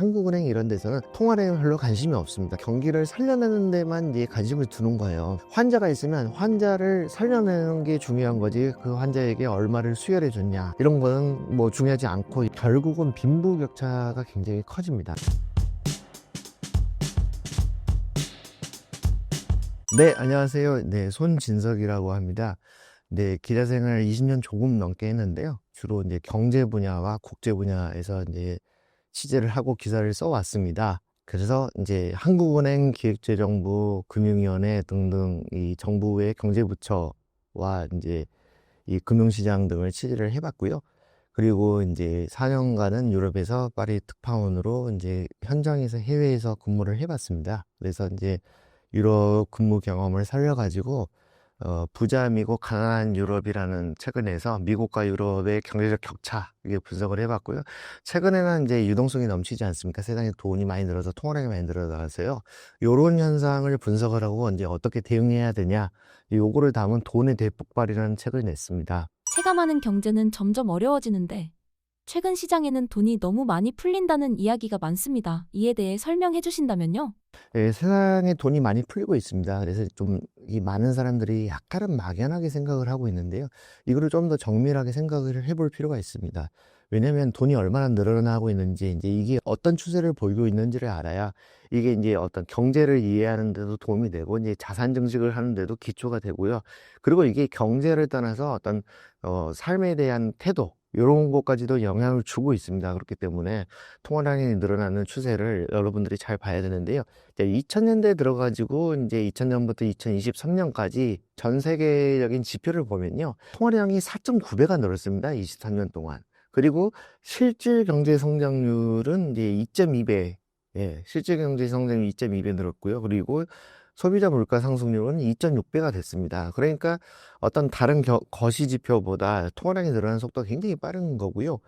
한국은행 이런 데서는 통화량에 별로 관심이 없습니다. 경기를 살려내는 데만 이제 관심을 두는 거예요. 환자가 있으면 환자를 살려내는 게 중요한 거지, 그 환자에게 얼마를 수혈해 줬냐 이런 거는 뭐 중요하지 않고, 결국은 빈부격차가 굉장히 커집니다. 네, 안녕하세요. 네, 손진석이라고 합니다. 네, 기자 생활 20년 조금 넘게 했는데요. 주로 이제 경제 분야와 국제 분야에서 이제 취재를 하고 기사를 써왔습니다. 그래서 이제 한국은행, 기획재정부, 금융위원회 등등 이 정부의 경제부처와 이제 이 금융시장 등을 취재를 해봤고요. 그리고 이제 4년간은 유럽에서 파리 특파원으로 이제 현장에서 해외에서 근무를 해봤습니다. 그래서 이제 유럽 근무 경험을 살려가지고 부자미국 가난한 유럽이라는 책을 내서 미국과 유럽의 경제적 격차 이게 분석을 해봤고요. 최근에는 이제 유동성이 넘치지 않습니까? 세상에 돈이 많이 늘어서 통화량이 많이 늘어나서요. 요런 현상을 분석을 하고 이제 어떻게 대응해야 되냐, 요거를 담은 돈의 대폭발이라는 책을 냈습니다. 체감하는 경제는 점점 어려워지는데 최근 시장에는 돈이 너무 많이 풀린다는 이야기가 많습니다. 이에 대해 설명해 주신다면요? 예, 세상에 돈이 많이 풀리고 있습니다. 그래서 좀 이 많은 사람들이 약간은 막연하게 생각을 하고 있는데요. 이거를 좀 더 정밀하게 생각을 해볼 필요가 있습니다. 왜냐하면 돈이 얼마나 늘어나고 있는지, 이제 이게 어떤 추세를 보이고 있는지를 알아야 이게 이제 어떤 경제를 이해하는 데도 도움이 되고, 이제 자산 증식을 하는 데도 기초가 되고요. 그리고 이게 경제를 떠나서 어떤 삶에 대한 태도, 이런 것까지도 영향을 주고 있습니다. 그렇기 때문에 통화량이 늘어나는 추세를 여러분들이 잘 봐야 되는데요. 2000년대에 들어가지고 이제 2000년부터 2023년까지 전 세계적인 지표를 보면요, 통화량이 4.9배가 늘었습니다. 23년 동안. 그리고 실질 경제 성장률은 이제 2.2배, 예, 실질 경제 성장률이 2.2배 늘었고요. 그리고 소비자 물가 상승률은 2.6배가 됐습니다. 그러니까 어떤 다른 거시 지표보다 통화량이 늘어나는 속도가 굉장히 빠른 거고요.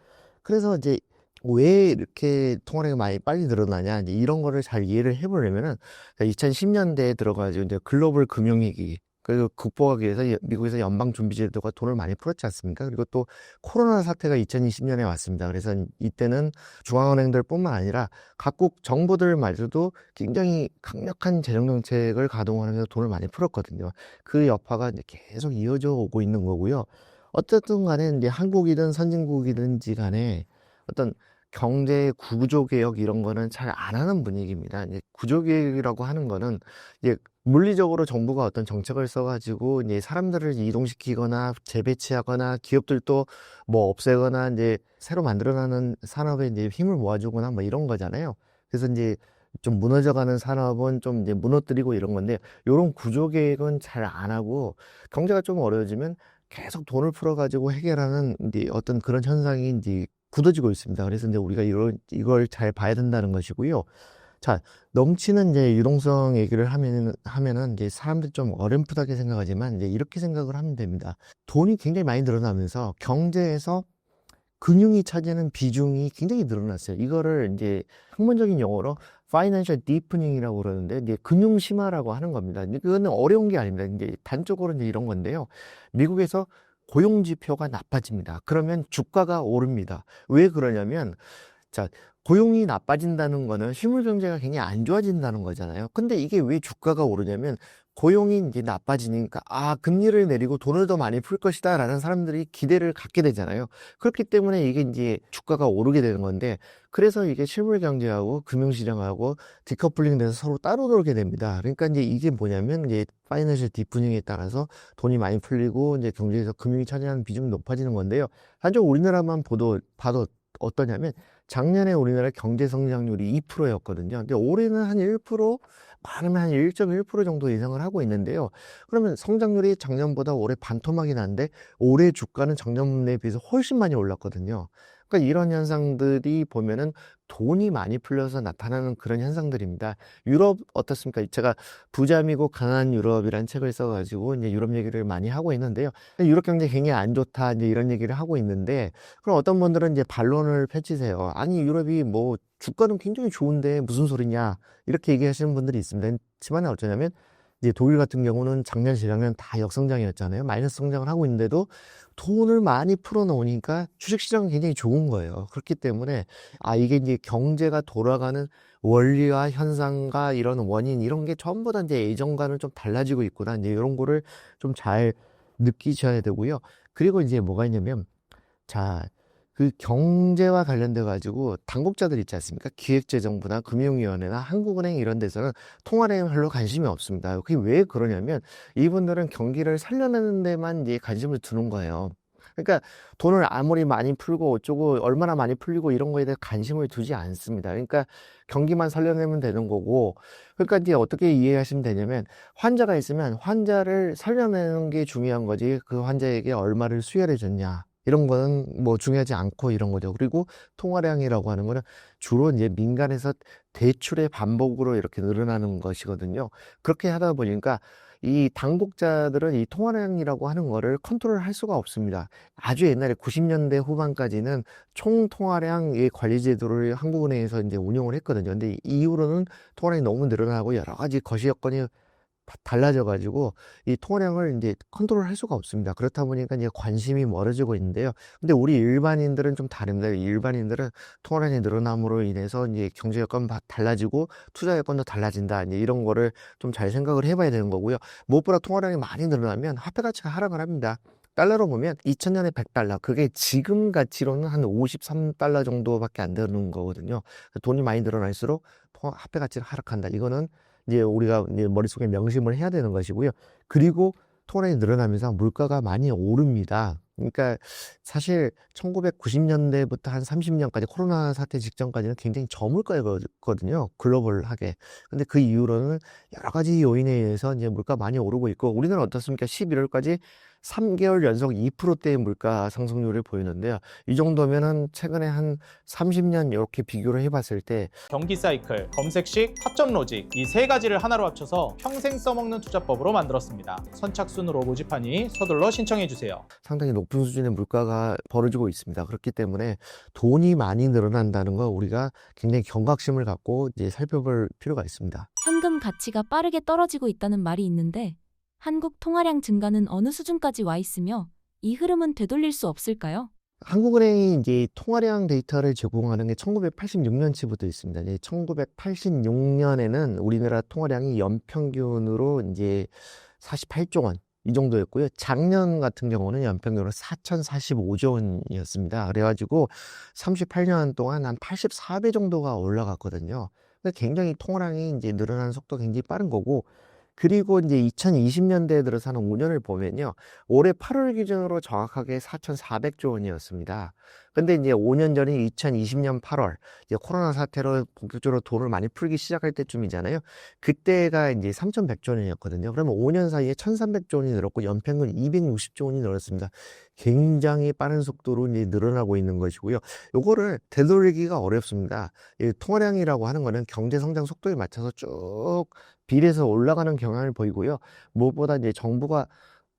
그래서 이제 왜 이렇게 통화량이 많이 빨리 늘어나냐, 이제 이런 거를 잘 이해를 해보려면은 2010년대에 들어가지고 이제 글로벌 금융위기, 그리고 극복하기 위해서 미국에서 연방준비제도가 돈을 많이 풀었지 않습니까? 그리고 또 코로나 사태가 2020년에 왔습니다. 그래서 이때는 중앙은행들뿐만 아니라 각국 정부들마저도 굉장히 강력한 재정정책을 가동하면서 돈을 많이 풀었거든요. 그 여파가 이제 계속 이어져 오고 있는 거고요. 어쨌든 간에 이제 한국이든 선진국이든지 간에 어떤 경제 구조개혁 이런 거는 잘 안 하는 분위기입니다. 이제 구조개혁이라고 하는 거는 이제 물리적으로 정부가 어떤 정책을 써가지고 이제 사람들을 이동시키거나 재배치하거나 기업들도 뭐 없애거나 이제 새로 만들어나는 산업에 이제 힘을 모아주거나 뭐 이런 거잖아요. 그래서 이제 좀 무너져가는 산업은 좀 이제 무너뜨리고 이런 건데, 이런 구조개혁은 잘 안 하고 경제가 좀 어려워지면 계속 돈을 풀어가지고 해결하는 이제 어떤 그런 현상이 이제 굳어지고 있습니다. 그래서 이제 우리가 이걸 잘 봐야 된다는 것이고요. 자, 넘치는 이제 유동성 얘기를 하면은 이제 사람들이 좀 어렴풋하게 생각하지만 이제 이렇게 생각을 하면 됩니다. 돈이 굉장히 많이 늘어나면서 경제에서 금융이 차지하는 비중이 굉장히 늘어났어요. 이거를 이제 학문적인 용어로 파이낸셜 디프닝이라고 그러는데, 이제 금융 심화라고 하는 겁니다. 그거는 어려운 게 아닙니다. 이제 단적으로 이제 이런 건데요. 미국에서 고용 지표가 나빠집니다. 그러면 주가가 오릅니다. 왜 그러냐면, 자, 고용이 나빠진다는 거는 실물 경제가 굉장히 안 좋아진다는 거잖아요. 근데 이게 왜 주가가 오르냐면, 고용이 이제 나빠지니까, 아, 금리를 내리고 돈을 더 많이 풀 것이다 라는 사람들이 기대를 갖게 되잖아요. 그렇기 때문에 이게 이제 주가가 오르게 되는 건데, 그래서 이게 실물 경제하고 금융시장하고 디커플링 돼서 서로 따로 돌게 됩니다. 그러니까 이제 이게 뭐냐면, 이제 파이낸셜 디프닝에 따라서 돈이 많이 풀리고 이제 경제에서 금융이 차지하는 비중이 높아지는 건데요. 단적 우리나라만 봐도 어떠냐면, 작년에 우리나라 경제 성장률이 2%였거든요. 근데 올해는 한 1%, 많으면 한 1.1% 정도 예상을 하고 있는데요. 그러면 성장률이 작년보다 올해 반토막이 났는데 올해 주가는 작년에 비해서 훨씬 많이 올랐거든요. 그러니까 이런 현상들이 보면은 돈이 많이 풀려서 나타나는 그런 현상들입니다. 유럽 어떻습니까? 제가 부자미국 가난한 유럽이라는 책을 써가지고 이제 유럽 얘기를 많이 하고 있는데요. 유럽 경제 굉장히 안 좋다, 이제 이런 얘기를 하고 있는데, 그럼 어떤 분들은 이제 반론을 펼치세요. 아니, 유럽이 뭐 주가는 굉장히 좋은데 무슨 소리냐, 이렇게 얘기하시는 분들이 있습니다. 하지만 어쩌냐면 이제 독일 같은 경우는 작년, 재작년 다 역성장이었잖아요. 마이너스 성장을 하고 있는데도 돈을 많이 풀어놓으니까 주식시장은 굉장히 좋은 거예요. 그렇기 때문에 이게 이제 경제가 돌아가는 원리와 현상과 이런 원인 이런 게 전부 다 이제 예전과는 좀 달라지고 있구나. 이제 이런 거를 좀 잘 느끼셔야 되고요. 그리고 이제 뭐가 있냐면 자, 그 경제와 관련돼 가지고 당국자들 있지 않습니까? 기획재정부나 금융위원회나 한국은행 이런 데서는 통화량에 별로 관심이 없습니다. 그게 왜 그러냐면 이분들은 경기를 살려내는 데만 이제 관심을 두는 거예요. 그러니까 돈을 아무리 많이 풀고 어쩌고 얼마나 많이 풀리고 이런 거에 대해 관심을 두지 않습니다. 그러니까 경기만 살려내면 되는 거고, 그러니까 이제 어떻게 이해하시면 되냐면 환자가 있으면 환자를 살려내는 게 중요한 거지 그 환자에게 얼마를 수혈해 줬냐 이런 거는 뭐 중요하지 않고 이런 거죠. 그리고 통화량이라고 하는 거는 주로 이제 민간에서 대출의 반복으로 이렇게 늘어나는 것이거든요. 그렇게 하다 보니까 이 당국자들은 이 통화량이라고 하는 거를 컨트롤할 수가 없습니다. 아주 옛날에 90년대 후반까지는 총 통화량의 관리 제도를 한국은행에서 이제 운영을 했거든요. 근데 이후로는 통화량이 너무 늘어나고 여러 가지 거시 여건이 달라져 가지고 이 통화량을 이제 컨트롤할 수가 없습니다. 그렇다 보니까 이제 관심이 멀어지고 있는데요. 근데 우리 일반인들은 좀 다릅니다. 일반인들은 통화량이 늘어남으로 인해서 이제 경제 여건 달라지고 투자 여건도 달라진다. 이제 이런 거를 좀 잘 생각을 해 봐야 되는 거고요. 무엇보다 통화량이 많이 늘어나면 화폐 가치가 하락을 합니다. 달러로 보면 2000년에 100달러, 그게 지금 가치로는 한 53달러 정도밖에 안 되는 거거든요. 돈이 많이 늘어날수록 화폐 가치가 하락한다. 이거는 이제 우리가 이제 머릿속에 명심을 해야 되는 것이고요. 그리고 통화량이 늘어나면서 물가가 많이 오릅니다. 그러니까 사실 1990년대부터 한 30년까지 코로나 사태 직전까지는 굉장히 저물가였거든요. 글로벌하게. 근데 그 이후로는 여러 가지 요인에 의해서 이제 물가 많이 오르고 있고 우리는 어떻습니까? 11월까지 3개월 연속 2%대의 물가 상승률을 보이는데요. 이 정도면은 최근에 한 30년 이렇게 비교를 해봤을 때 경기 사이클, 검색식, 타점 로직 이 세 가지를 하나로 합쳐서 평생 써먹는 투자법으로 만들었습니다. 선착순으로 모집하니 서둘러 신청해 주세요. 상당히 높은 수준의 물가가 벌어지고 있습니다. 그렇기 때문에 돈이 많이 늘어난다는 거 우리가 굉장히 경각심을 갖고 이제 살펴볼 필요가 있습니다. 현금 가치가 빠르게 떨어지고 있다는 말이 있는데 한국 통화량 증가는 어느 수준까지 와 있으며 이 흐름은 되돌릴 수 없을까요? 한국은행이 이제 통화량 데이터를 제공하는 게 1986년치부터 있습니다. 이제 1986년에는 우리나라 통화량이 연평균으로 이제 48조 원 이 정도였고요. 작년 같은 경우는 연평균으로 4,045조 원이었습니다. 그래가지고 38년 동안 한 84배 정도가 올라갔거든요. 굉장히 통화량이 이제 늘어나는 속도가 굉장히 빠른 거고, 그리고 이제 2020년대에 들어서 한 5년을 보면요. 올해 8월 기준으로 정확하게 4,400조 원이었습니다. 근데 이제 5년 전인 2020년 8월, 이제 코로나 사태로 본격적으로 돈을 많이 풀기 시작할 때쯤이잖아요. 그때가 이제 3,100조 원이었거든요. 그러면 5년 사이에 1,300조 원이 늘었고 연평균 260조 원이 늘었습니다. 굉장히 빠른 속도로 이제 늘어나고 있는 것이고요. 요거를 되돌리기가 어렵습니다. 이 통화량이라고 하는 거는 경제 성장 속도에 맞춰서 쭉 비례해서 올라가는 경향을 보이고요. 무엇보다 이제 정부가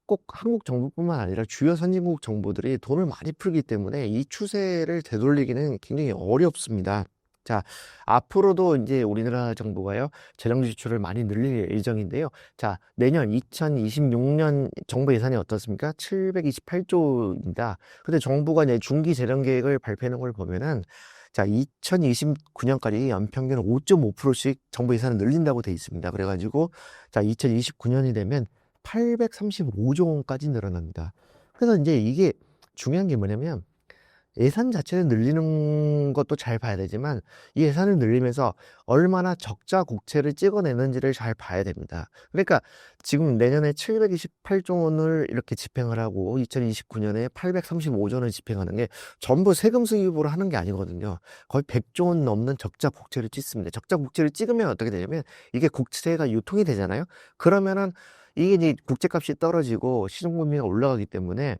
꼭 한국 정부뿐만 아니라 주요 선진국 정부들이 돈을 많이 풀기 때문에 이 추세를 되돌리기는 굉장히 어렵습니다. 자, 앞으로도 이제 우리나라 정부가요, 재정 지출을 많이 늘릴 예정인데요. 자, 내년 2026년 정부 예산이 어떻습니까? 728조입니다. 근데 정부가 이제 중기 재정 계획을 발표하는 걸 보면은 자, 2029년까지 연평균 5.5%씩 정부 예산을 늘린다고 돼 있습니다. 그래가지고, 자, 2029년이 되면 835조 원까지 늘어납니다. 그래서 이제 이게 중요한 게 뭐냐면, 예산 자체를 늘리는 것도 잘 봐야 되지만 이 예산을 늘리면서 얼마나 적자 국채를 찍어내는지를 잘 봐야 됩니다. 그러니까 지금 내년에 728조 원을 이렇게 집행을 하고 2029년에 835조 원을 집행하는 게 전부 세금 수입으로 하는 게 아니거든요. 거의 100조 원 넘는 적자 국채를 찍습니다. 적자 국채를 찍으면 어떻게 되냐면 이게 국채가 유통이 되잖아요. 그러면은 이게 이제 국채값이 떨어지고 시중금리가 올라가기 때문에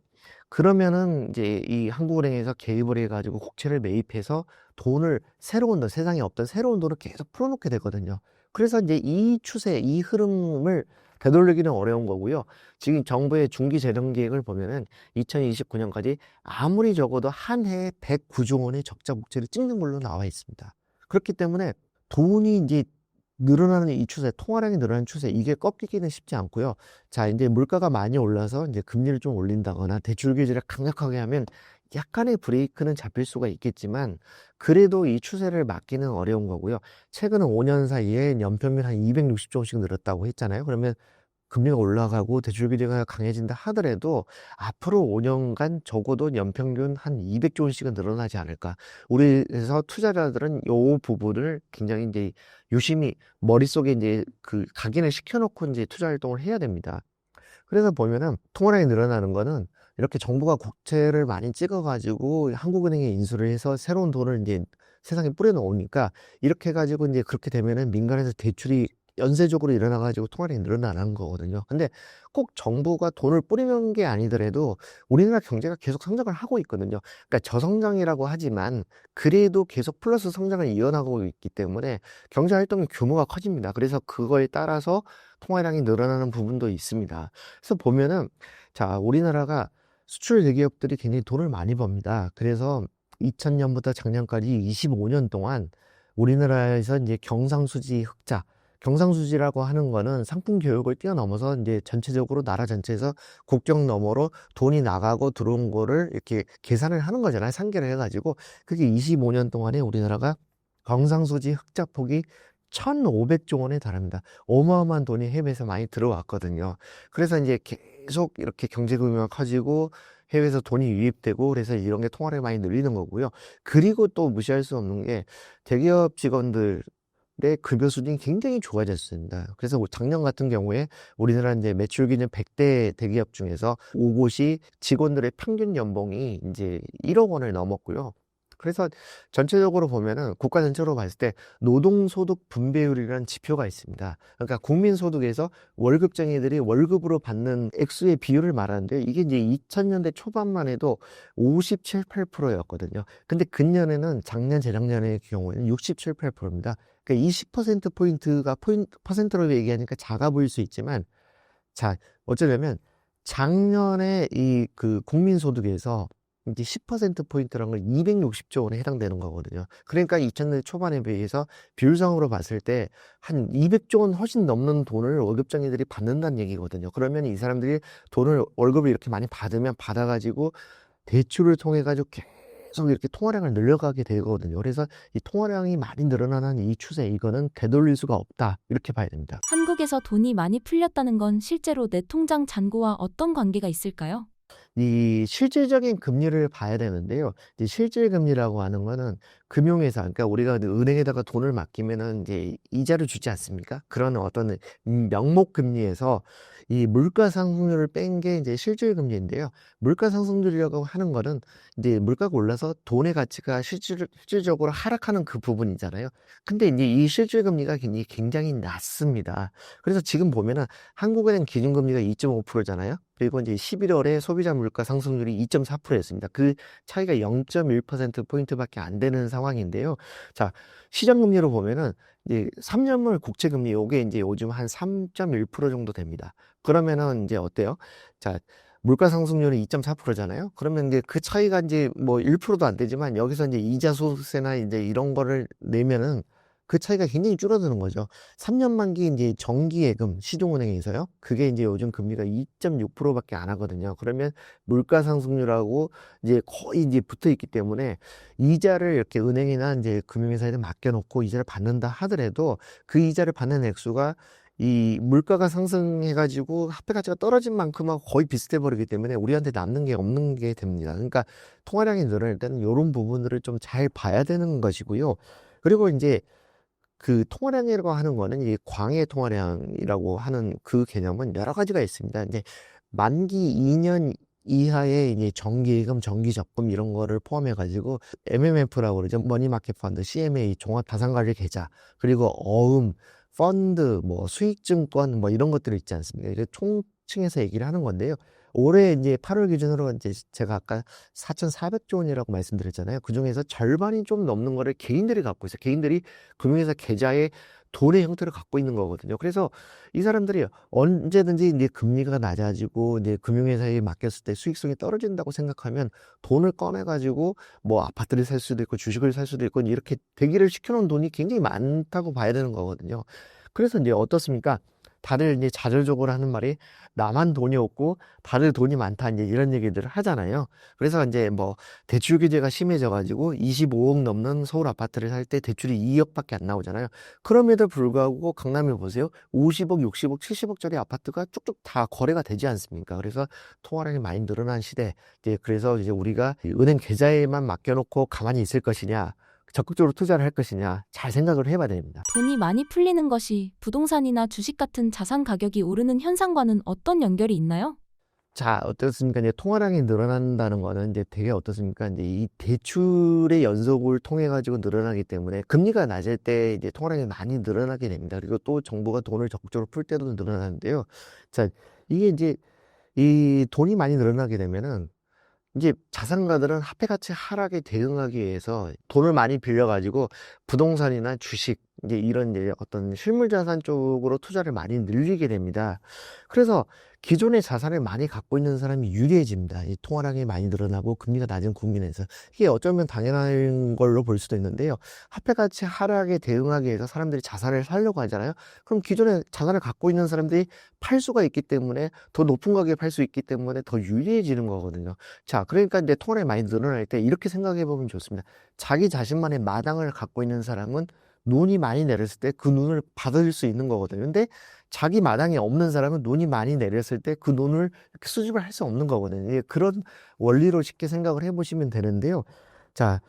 그러면은 이제 이 한국은행에서 개입을 해가지고 국채를 매입해서 돈을 새로운 돈, 세상에 없던 새로운 돈을 계속 풀어놓게 되거든요. 그래서 이제 이 추세, 이 흐름을 되돌리기는 어려운 거고요. 지금 정부의 중기 재정 계획을 보면은 2029년까지 아무리 적어도 한 해에 109조 원의 적자 국채를 찍는 걸로 나와 있습니다. 그렇기 때문에 돈이 이제 늘어나는 이 추세, 통화량이 늘어나는 추세, 이게 꺾이기는 쉽지 않고요. 자, 이제 물가가 많이 올라서 이제 금리를 좀 올린다거나 대출 규제를 강력하게 하면 약간의 브레이크는 잡힐 수가 있겠지만 그래도 이 추세를 막기는 어려운 거고요. 최근 5년 사이에 연평균 한 260조 원씩 늘었다고 했잖아요. 그러면 금리가 올라가고 대출 규제가 강해진다 하더라도 앞으로 5년간 적어도 연평균 한 200조 원씩은 늘어나지 않을까. 우리에서 투자자들은 요 부분을 굉장히 이제 유심히 머릿속에 이제 그 각인을 시켜놓고 이제 투자 활동을 해야 됩니다. 그래서 보면은 통화량이 늘어나는 거는 이렇게 정부가 국채를 많이 찍어가지고 한국은행에 인수를 해서 새로운 돈을 이제 세상에 뿌려놓으니까 이렇게 해가지고 이제 그렇게 되면은 민간에서 대출이 연쇄적으로 일어나가지고 통화량이 늘어나는 거거든요. 근데 꼭 정부가 돈을 뿌리는 게 아니더라도 우리나라 경제가 계속 성장을 하고 있거든요. 그러니까 저성장이라고 하지만 그래도 계속 플러스 성장을 이어나가고 있기 때문에 경제 활동의 규모가 커집니다. 그래서 그거에 따라서 통화량이 늘어나는 부분도 있습니다. 그래서 보면은 자, 우리나라가 수출 대기업들이 굉장히 돈을 많이 법니다. 그래서 2000년부터 작년까지 25년 동안 우리나라에서 이제 경상수지 흑자, 경상수지라고 하는 거는 상품 교역을 뛰어넘어서 이제 전체적으로 나라 전체에서 국경 너머로 돈이 나가고 들어온 거를 이렇게 계산을 하는 거잖아요. 상계를 해가지고. 그게 25년 동안에 우리나라가 경상수지 흑자 폭이 1,500조 원에 달합니다. 어마어마한 돈이 해외에서 많이 들어왔거든요. 그래서 이제 계속 이렇게 경제 규모가 커지고 해외에서 돈이 유입되고 그래서 이런 게 통화를 많이 늘리는 거고요. 그리고 또 무시할 수 없는 게 대기업 직원들 의 급여 수준이 굉장히 좋아졌습니다. 그래서 작년 같은 경우에 우리나라 이제 매출 기준 100대 대기업 중에서 5곳이 직원들의 평균 연봉이 이제 1억 원을 넘었고요. 그래서 전체적으로 보면은 국가 전체로 봤을 때 노동소득 분배율이라는 지표가 있습니다. 그러니까 국민소득에서 월급쟁이들이 월급으로 받는 액수의 비율을 말하는데 이게 이제 2000년대 초반만 해도 57, 8%였거든요. 근데 근년에는 작년, 재작년의 경우에는 67, 8%입니다. 그러니까 20%포인트가 퍼센트로 얘기하니까 작아 보일 수 있지만 자, 어쩌냐면 작년에 이 그 국민소득에서 이제 10%포인트라는 건 260조 원에 해당되는 거거든요. 그러니까 2000년 초반에 비해서 비율상으로 봤을 때 한 200조 원 훨씬 넘는 돈을 월급쟁이들이 받는다는 얘기거든요. 그러면 이 사람들이 돈을 월급을 이렇게 많이 받으면 받아가지고 대출을 통해 가지고 계속 이렇게 통화량을 늘려가게 되거든요. 그래서 이 통화량이 많이 늘어나는 이 추세, 이거는 되돌릴 수가 없다. 이렇게 봐야 됩니다. 한국에서 돈이 많이 풀렸다는 건 실제로 내 통장 잔고와 어떤 관계가 있을까요? 이 실질적인 금리를 봐야 되는데요. 이제 실질 금리라고 하는 거는 금융회사, 그러니까 우리가 은행에다가 돈을 맡기면은 이제 이자를 주지 않습니까? 그런 어떤 명목 금리에서 이 물가 상승률을 뺀 게 이제 실질 금리인데요. 물가 상승률이라고 하는 거는 이제 물가가 올라서 돈의 가치가 실질적으로 하락하는 그 부분이잖아요. 근데 이제 이 실질 금리가 굉장히 낮습니다. 그래서 지금 보면은 한국은행 기준금리가 2.5%잖아요. 그리고 이제 11월에 소비자 물가 상승률이 2.4%였습니다. 그 차이가 0.1%포인트밖에 안 되는 상황인데요. 자, 시장금리로 보면은 이제 3년물 국채금리, 요게 이제 요즘 한 3.1% 정도 됩니다. 그러면은 이제 어때요? 자, 물가 상승률은 2.4%잖아요. 그러면 이제 그 차이가 이제 뭐 1%도 안 되지만 여기서 이제 이자 소득세나 이제 이런 거를 내면은 그 차이가 굉장히 줄어드는 거죠. 3년 만기 이제 정기예금 시중은행에서요. 그게 이제 요즘 금리가 2.6%밖에 안 하거든요. 그러면 물가 상승률하고 이제 거의 이제 붙어 있기 때문에 이자를 이렇게 은행이나 이제 금융회사에 맡겨놓고 이자를 받는다 하더라도 그 이자를 받는 액수가 이 물가가 상승해가지고 화폐 가치가 떨어진 만큼하고 거의 비슷해 버리기 때문에 우리한테 남는 게 없는 게 됩니다. 그러니까 통화량이 늘어날 때는 이런 부분들을 좀 잘 봐야 되는 것이고요. 그리고 이제 그 통화량이라고 하는 거는 이 광해 통화량이라고 하는 그 개념은 여러 가지가 있습니다. 이제 만기 2년 이하의 이제 정기예금, 정기적금 이런 거를 포함해 가지고 MMF라고 그러죠. 머니마켓 펀드, CMA, 종합자산관리 계좌, 그리고 어음, 펀드, 뭐 수익증권 뭐 이런 것들이 있지 않습니까? 이렇게 총칭해서 얘기를 하는 건데요. 올해 이제 8월 기준으로 이제 제가 아까 4,400조 원이라고 말씀드렸잖아요. 그중에서 절반이 좀 넘는 거를 개인들이 갖고 있어요. 개인들이 금융회사 계좌에 돈의 형태를 갖고 있는 거거든요. 그래서 이 사람들이 언제든지 이제 금리가 낮아지고 이제 금융회사에 맡겼을 때 수익성이 떨어진다고 생각하면 돈을 꺼내가지고 뭐 아파트를 살 수도 있고 주식을 살 수도 있고 이렇게 대기를 시켜놓은 돈이 굉장히 많다고 봐야 되는 거거든요. 그래서 이제 어떻습니까? 다들 이제 자절적으로 하는 말이 나만 돈이 없고 다들 돈이 많다 이제 이런 얘기들을 하잖아요. 그래서 이제 뭐 대출 규제가 심해져 가지고 25억 넘는 서울 아파트를 살 때 대출이 2억밖에 안 나오잖아요. 그럼에도 불구하고 강남에 보세요. 50억, 60억, 70억짜리 아파트가 쭉쭉 다 거래가 되지 않습니까? 그래서 통화량이 많이 늘어난 시대. 이제 그래서 이제 우리가 은행 계좌에만 맡겨놓고 가만히 있을 것이냐, 적극적으로 투자를 할 것이냐 잘 생각을 해봐야 됩니다. 돈이 많이 풀리는 것이 부동산이나 주식 같은 자산 가격이 오르는 현상과는 어떤 연결이 있나요? 자, 어떻습니까? 이제 통화량이 늘어난다는 거는 이제 되게 어떻습니까? 이제 이 대출의 연속을 통해 가지고 늘어나기 때문에 금리가 낮을 때 이제 통화량이 많이 늘어나게 됩니다. 그리고 또 정부가 돈을 적극적으로 풀 때도 늘어나는데요. 자, 이게 이제 이 돈이 많이 늘어나게 되면은 이제 자산가들은 화폐 가치 하락에 대응하기 위해서 돈을 많이 빌려가지고 부동산이나 주식, 이제 이런 이제 어떤 실물 자산 쪽으로 투자를 많이 늘리게 됩니다. 그래서 기존의 자산을 많이 갖고 있는 사람이 유리해집니다. 이 통화량이 많이 늘어나고 금리가 낮은 국민에서. 이게 어쩌면 당연한 걸로 볼 수도 있는데요. 화폐 가치 하락에 대응하기 위해서 사람들이 자산을 사려고 하잖아요. 그럼 기존에 자산을 갖고 있는 사람들이 팔 수가 있기 때문에 더 높은 가격에 팔 수 있기 때문에 더 유리해지는 거거든요. 자, 그러니까 이제 통화량이 많이 늘어날 때 이렇게 생각해 보면 좋습니다. 자기 자신만의 마당을 갖고 있는 사람은 눈이 많이 내렸을 때 그 눈을 받을 수 있는 거거든요. 근데 자기 마당이 없는 사람은 눈이 많이 내렸을 때 그 눈을 이렇게 수집을 할 수 없는 거거든요. 이게 그런 원리로 쉽게 생각을 해보시면 되는데요. 자,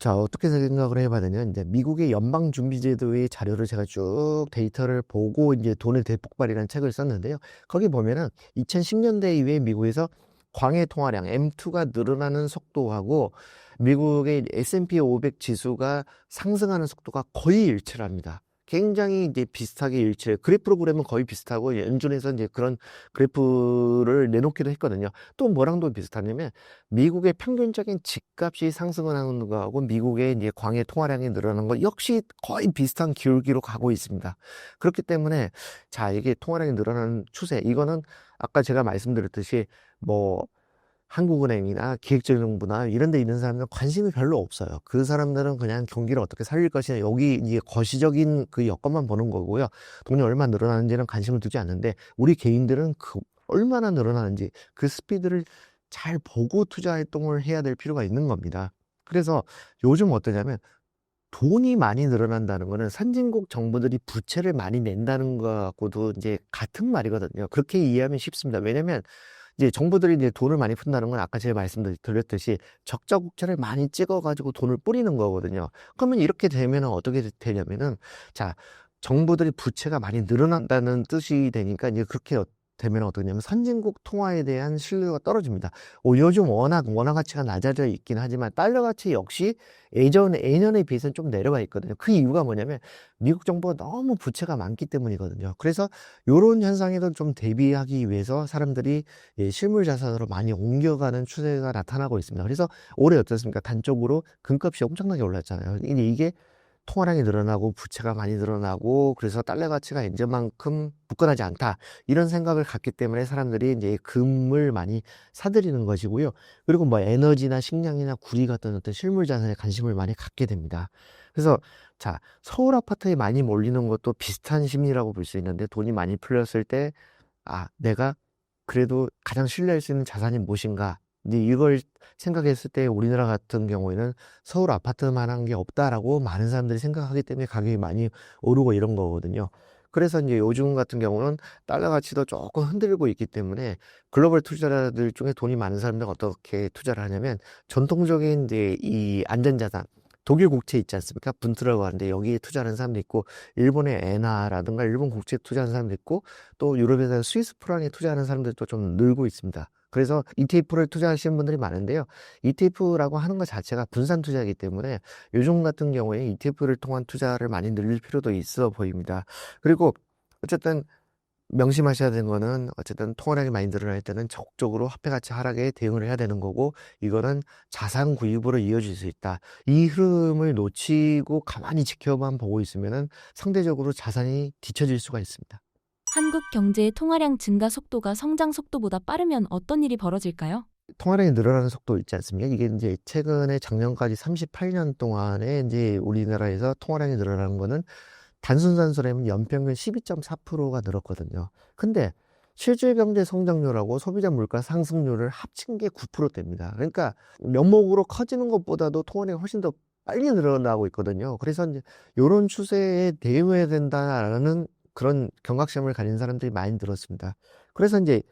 어떻게 생각을 해봐야 되냐. 이제 미국의 연방준비제도의 자료를 제가 쭉 데이터를 보고 이제 돈의 대폭발이라는 책을 썼는데요. 거기 보면은 2010년대 이후에 미국에서 광해 통화량 M2가 늘어나는 속도하고 미국의 S&P 500 지수가 상승하는 속도가 거의 일치를 합니다. 굉장히 이제 비슷하게 일치해요. 그래프로 보면 거의 비슷하고 연준에서 이제 그런 그래프를 내놓기도 했거든요. 또 뭐랑도 비슷하냐면 미국의 평균적인 집값이 상승하는 거하고 미국의 이제 광해 통화량이 늘어나는 거 역시 거의 비슷한 기울기로 가고 있습니다. 그렇기 때문에 자, 이게 통화량이 늘어나는 추세, 이거는 아까 제가 말씀드렸듯이 뭐 한국은행이나 기획재정부나 이런 데 있는 사람들은 관심이 별로 없어요. 그 사람들은 그냥 경기를 어떻게 살릴 것이냐, 여기 이제 거시적인 그 여건만 보는 거고요. 돈이 얼마 늘어나는지는 관심을 두지 않는데 우리 개인들은 그 얼마나 늘어나는지 그 스피드를 잘 보고 투자 활동을 해야 될 필요가 있는 겁니다. 그래서 요즘 어떠냐면 돈이 많이 늘어난다는 거는 선진국 정부들이 부채를 많이 낸다는 거하고도 이제 같은 말이거든요. 그렇게 이해하면 쉽습니다. 왜냐면 이제 정부들이 이제 돈을 많이 푼다는 건 아까 제가 말씀드렸듯이 적자 국채를 많이 찍어가지고 돈을 뿌리는 거거든요. 그러면 이렇게 되면 어떻게 되냐면은 자, 정부들이 부채가 많이 늘어난다는 뜻이 되니까 이제 그렇게 되면 어떻게 되냐면 선진국 통화에 대한 신뢰가 떨어집니다. 요즘 워낙 원화 가치가 낮아져 있긴 하지만 달러 가치 역시 예년에 비해서는 좀 내려가 있거든요. 그 이유가 뭐냐면 미국 정부가 너무 부채가 많기 때문이거든요. 그래서 이런 현상에도 좀 대비하기 위해서 사람들이 실물 자산으로 많이 옮겨가는 추세가 나타나고 있습니다. 그래서 올해 어떻습니까? 단적으로 금값이 엄청나게 올랐잖아요. 이게 통화량이 늘어나고 부채가 많이 늘어나고 그래서 달러 가치가 예전만큼 굳건하지 않다, 이런 생각을 갖기 때문에 사람들이 이제 금을 많이 사들이는 것이고요. 그리고 뭐 에너지나 식량이나 구리 같은 어떤 실물 자산에 관심을 많이 갖게 됩니다. 그래서 자, 서울 아파트에 많이 몰리는 것도 비슷한 심리라고 볼 수 있는데 돈이 많이 풀렸을 때 내가 그래도 가장 신뢰할 수 있는 자산이 무엇인가, 이제 이걸 생각했을 때 우리나라 같은 경우에는 서울 아파트만한 게 없다라고 많은 사람들이 생각하기 때문에 가격이 많이 오르고 이런 거거든요. 그래서 이제 요즘 같은 경우는 달러 가치도 조금 흔들고 있기 때문에 글로벌 투자자들 중에 돈이 많은 사람들은 어떻게 투자를 하냐면 전통적인 이제 이 안전자산, 독일 국채 있지 않습니까? 분투라고 하는데 여기에 투자하는 사람도 있고, 일본의 엔화라든가 일본 국채에 투자하는 사람도 있고, 또 유럽에서 스위스 프랑에 투자하는 사람들도 좀 늘고 있습니다. 그래서 ETF를 투자하시는 분들이 많은데요. ETF라고 하는 것 자체가 분산 투자이기 때문에 요즘 같은 경우에 ETF를 통한 투자를 많이 늘릴 필요도 있어 보입니다. 그리고 어쨌든 명심하셔야 되는 거는 어쨌든 통화량이 많이 늘어날 때는 적극적으로 화폐 가치 하락에 대응을 해야 되는 거고, 이거는 자산 구입으로 이어질 수 있다. 이 흐름을 놓치고 가만히 지켜만 보고 있으면은 상대적으로 자산이 뒤처질 수가 있습니다. 한국 경제의 통화량 증가 속도가 성장 속도보다 빠르면 어떤 일이 벌어질까요? 통화량이 늘어나는 속도 있지 않습니까? 이게 이제 최근에 작년까지 38년 동안에 이제 우리나라에서 통화량이 늘어나는 거는 단순산술하면 연평균 12.4%가 늘었거든요. 근데 실질 경제 성장률하고 소비자 물가 상승률을 합친 게 9%대입니다. 그러니까 명목으로 커지는 것보다도 통화량이 훨씬 더 빨리 늘어나고 있거든요. 그래서 이제 이런 추세에 대응해야 된다라는 그런 경각심을 가진 사람들이 많이 늘었습니다. 그래서 이제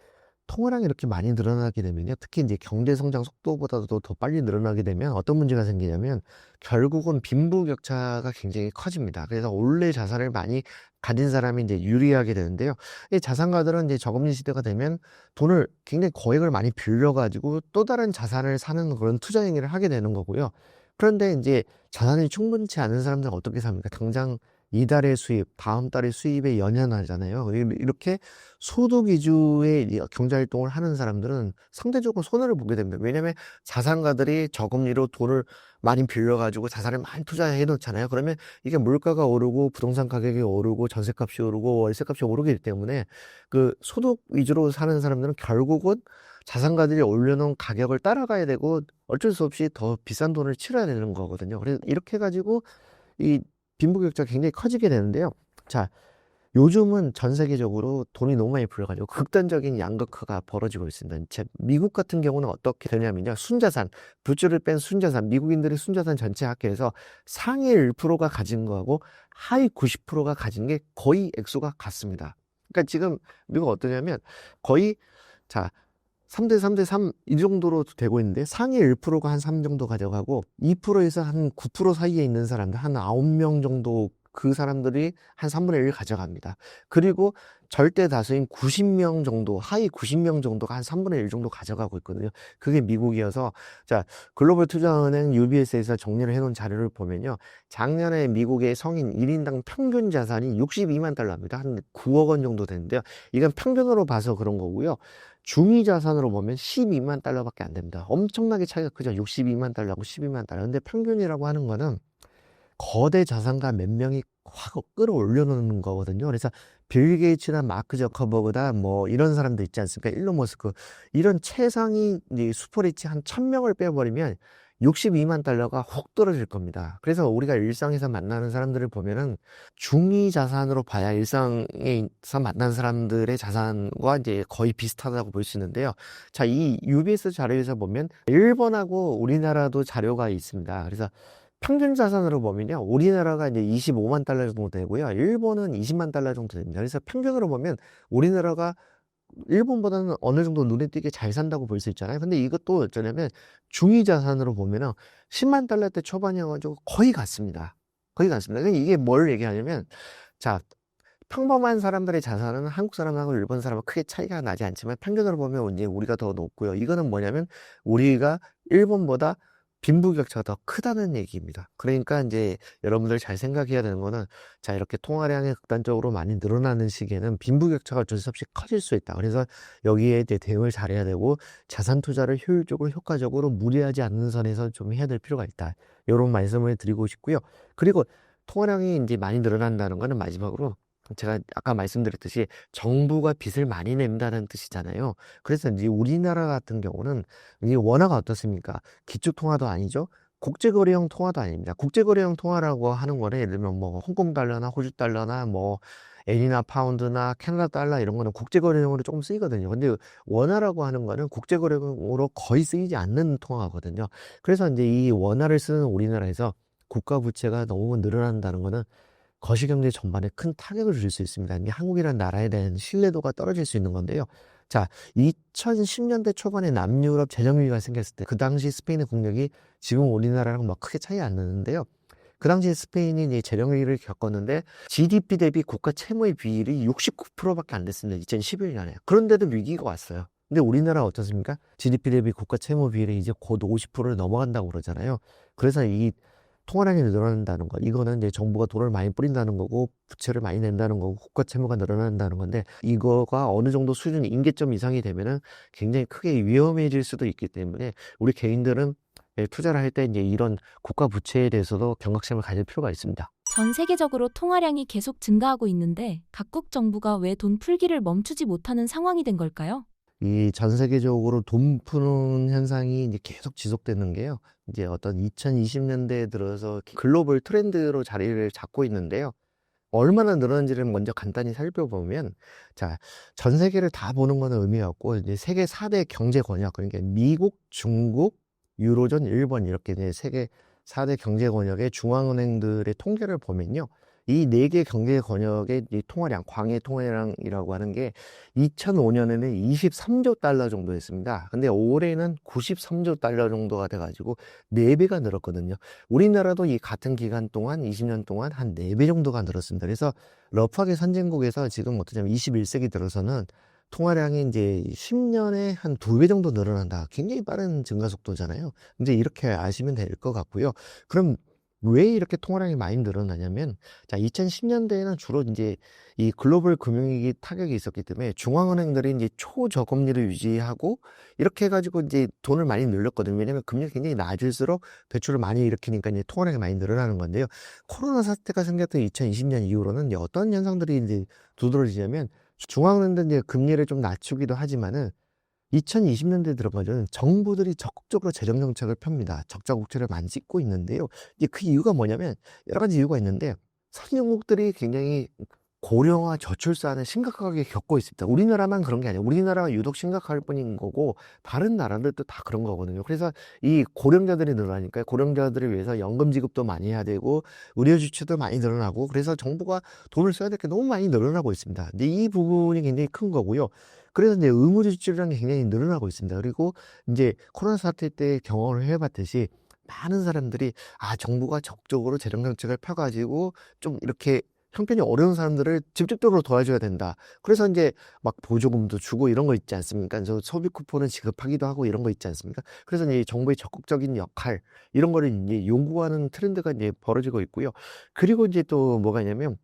통화량이 이렇게 많이 늘어나게 되면요. 특히 이제 경제 성장 속도보다도 더 빨리 늘어나게 되면 어떤 문제가 생기냐면 결국은 빈부격차가 굉장히 커집니다. 그래서 원래 자산을 많이 가진 사람이 이제 유리하게 되는데요. 이 자산가들은 이제 저금리 시대가 되면 돈을 굉장히 거액을 많이 빌려가지고 또 다른 자산을 사는 그런 투자 행위를 하게 되는 거고요. 그런데 이제 자산이 충분치 않은 사람들은 어떻게 삽니까? 당장 이달의 수입, 다음 달의 수입에 연연하잖아요. 이렇게 소득 위주의 경제활동을 하는 사람들은 상대적으로 손해를 보게 됩니다. 왜냐하면 자산가들이 저금리로 돈을 많이 빌려가지고 자산을 많이 투자해 놓잖아요. 그러면 이게 물가가 오르고 부동산 가격이 오르고 전세값이 오르고 월세값이 오르기 때문에 그 소득 위주로 사는 사람들은 결국은 자산가들이 올려놓은 가격을 따라가야 되고 어쩔 수 없이 더 비싼 돈을 치러야 되는 거거든요. 그래서 이렇게 해가지고 이 빈부격차가 굉장히 커지게 되는데요. 자, 요즘은 전 세계적으로 돈이 너무 많이 불려가지고 극단적인 양극화가 벌어지고 있습니다. 미국 같은 경우는 어떻게 되냐면요. 순자산, 붓줄을 뺀 순자산, 미국인들의 순자산 전체 합계해서 상위 1%가 가진 거하고 하위 90%가 가진 게 거의 액수가 같습니다. 그러니까 지금 미국 어떠냐면 거의 자 3대 3대 3 이 정도로 되고 있는데 상위 1%가 한 3 정도 가져가고 2%에서 한 9% 사이에 있는 사람들 한 9명 정도 그 사람들이 한 3분의 1 가져갑니다. 그리고 절대 다수인 90명 정도, 하위 90명 정도가 한 3분의 1 정도 가져가고 있거든요. 그게 미국이어서 자, 글로벌 투자은행 UBS에서 정리를 해놓은 자료를 보면요. 작년에 미국의 성인 1인당 평균 자산이 62만 달러입니다. 한 9억 원 정도 되는데요. 이건 평균으로 봐서 그런 거고요. 중위 자산으로 보면 12만 달러밖에 안 됩니다. 엄청나게 차이가 크죠. 62만 달러하고 12만 달러. 근데 평균이라고 하는 거는 거대 자산가 몇 명이 확 끌어올려 놓는 거거든요. 그래서 빌 게이츠나 마크 저커버그다 뭐 이런 사람들 있지 않습니까? 일론 머스크 이런 최상위 슈퍼리치 한 1000명을 빼버리면 62만 달러가 혹 떨어질 겁니다. 그래서 우리가 일상에서 만나는 사람들을 보면은 중위 자산으로 봐야 일상에서 만나는 사람들의 자산과 이제 거의 비슷하다고 볼 수 있는데요. 자, 이 UBS 자료에서 보면 일본하고 우리나라도 자료가 있습니다. 그래서 평균 자산으로 보면요. 우리나라가 이제 25만 달러 정도 되고요. 일본은 20만 달러 정도 됩니다. 그래서 평균으로 보면 우리나라가 일본보다는 어느 정도 눈에 띄게 잘 산다고 볼 수 있잖아요. 근데 이것도 어쩌냐면 중위 자산으로 보면은 10만 달러대 초반이어가지고 거의 같습니다. 거의 같습니다. 그러니까 이게 뭘 얘기하냐면 자, 평범한 사람들의 자산은 한국 사람하고 일본 사람하고 크게 차이가 나지 않지만 평균으로 보면 이제 우리가 더 높고요. 이거는 뭐냐면 우리가 일본보다 빈부격차가 더 크다는 얘기입니다. 그러니까 이제 여러분들 잘 생각해야 되는 거는 자, 이렇게 통화량이 극단적으로 많이 늘어나는 시기에는 빈부격차가 어쩔 수 없이 커질 수 있다. 그래서 여기에 이제 대응을 잘해야 되고 자산 투자를 효율적으로 효과적으로 무리하지 않는 선에서 좀 해야 될 필요가 있다. 이런 말씀을 드리고 싶고요. 그리고 통화량이 이제 많이 늘어난다는 거는 마지막으로 제가 아까 말씀드렸듯이 정부가 빚을 많이 낸다는 뜻이잖아요. 그래서 이제 우리나라 같은 경우는 이 원화가 어떻습니까? 기축통화도 아니죠. 국제거래형 통화도 아닙니다. 국제거래형 통화라고 하는 거는 예를 들면 뭐 홍콩 달러나 호주 달러나 뭐 엔이나 파운드나 캐나다 달러 이런 거는 국제거래형으로 조금 쓰이거든요. 근데 원화라고 하는 거는 국제거래형으로 거의 쓰이지 않는 통화거든요. 그래서 이제 이 원화를 쓰는 우리나라에서 국가 부채가 너무 늘어난다는 거는 거시경제 전반에 큰 타격을 줄 수 있습니다. 이게 한국이라는 나라에 대한 신뢰도가 떨어질 수 있는 건데요. 자, 2010년대 초반에 남유럽 재정위기가 생겼을 때 그 당시 스페인의 국력이 지금 우리나라랑 막 크게 차이 안 나는데요. 그 당시에 스페인이 이제 재정위기를 겪었는데 GDP 대비 국가 채무의 비율이 69%밖에 안 됐습니다. 2011년에. 그런데도 위기가 왔어요. 근데 우리나라 어떻습니까? GDP 대비 국가 채무 비율이 이제 곧 50%를 넘어간다고 그러잖아요. 그래서 이 통화량이 늘어난다는 것, 이거는 이제 정부가 돈을 많이 뿌린다는 거고 부채를 많이 낸다는 거고 국가 채무가 늘어난다는 건데, 이거가 어느 정도 수준 임계점 이상이 되면은 굉장히 크게 위험해질 수도 있기 때문에 우리 개인들은 투자를 할 때 이제 이런 국가 부채에 대해서도 경각심을 가질 필요가 있습니다. 전 세계적으로 통화량이 계속 증가하고 있는데 각국 정부가 왜 돈 풀기를 멈추지 못하는 상황이 된 걸까요? 이 전 세계적으로 돈 푸는 현상이 이제 계속 지속되는 게요. 이제 어떤 2020년대에 들어서 글로벌 트렌드로 자리를 잡고 있는데요. 얼마나 늘었는지를 먼저 간단히 살펴보면, 자, 전 세계를 다 보는 거는 의미가 없고, 이제 세계 4대 경제 권역, 그러니까 미국, 중국, 유로존, 일본, 이렇게 이제 세계 4대 경제 권역의 중앙은행들의 통계를 보면요. 이 4개 경제 권역의 이 통화량, 광의 통화량이라고 하는 게 2005년에는 23조 달러 정도였습니다. 근데 올해는 93조 달러 정도가 돼가지고 4배가 늘었거든요. 우리나라도 이 같은 기간 동안, 20년 동안 한 4배 정도가 늘었습니다. 그래서 러프하게 선진국에서 지금 어떠냐면 21세기 들어서는 통화량이 이제 10년에 한 2배 정도 늘어난다. 굉장히 빠른 증가 속도잖아요. 이제 이렇게 아시면 될 것 같고요. 그럼 왜 이렇게 통화량이 많이 늘어나냐면, 자, 2010년대에는 주로 이제 이 글로벌 금융위기 타격이 있었기 때문에 중앙은행들이 이제 초저금리를 유지하고 이렇게 해가지고 이제 돈을 많이 늘렸거든요. 왜냐면 금리가 굉장히 낮을수록 대출을 많이 일으키니까 이제 통화량이 많이 늘어나는 건데요. 코로나 사태가 생겼던 2020년 이후로는 이제 어떤 현상들이 이제 두드러지냐면, 중앙은행도 이제 금리를 좀 낮추기도 하지만은 2020년대 들어가서는 정부들이 적극적으로 재정 정책을 펴니다. 적자 국채를 많이 찍고 있는데요. 이제 그 이유가 뭐냐면 여러 가지 이유가 있는데, 선진국들이 굉장히 고령화 저출산을 심각하게 겪고 있습니다. 우리나라만 그런 게 아니에요. 우리나라가 유독 심각할 뿐인 거고 다른 나라들도 다 그런 거거든요. 그래서 이 고령자들이 늘어나니까 고령자들을 위해서 연금 지급도 많이 해야 되고 의료 지출도 많이 늘어나고, 그래서 정부가 돈을 써야 될 게 너무 많이 늘어나고 있습니다. 근데 이 부분이 굉장히 큰 거고요. 그래서 이제 의무 지출량이 굉장히 늘어나고 있습니다. 그리고 이제 코로나 사태 때 경험을 해봤듯이 많은 사람들이 정부가 적극적으로 재정 정책을 펴가지고 좀 이렇게 형편이 어려운 사람들을 직접적으로 도와줘야 된다. 그래서 이제 막 보조금도 주고 이런 거 있지 않습니까? 저 소비 쿠폰을 지급하기도 하고 이런 거 있지 않습니까? 그래서 이제 정부의 적극적인 역할, 이런 거를 이제 요구하는 트렌드가 이제 벌어지고 있고요. 그리고 이제 또 뭐가 있냐면,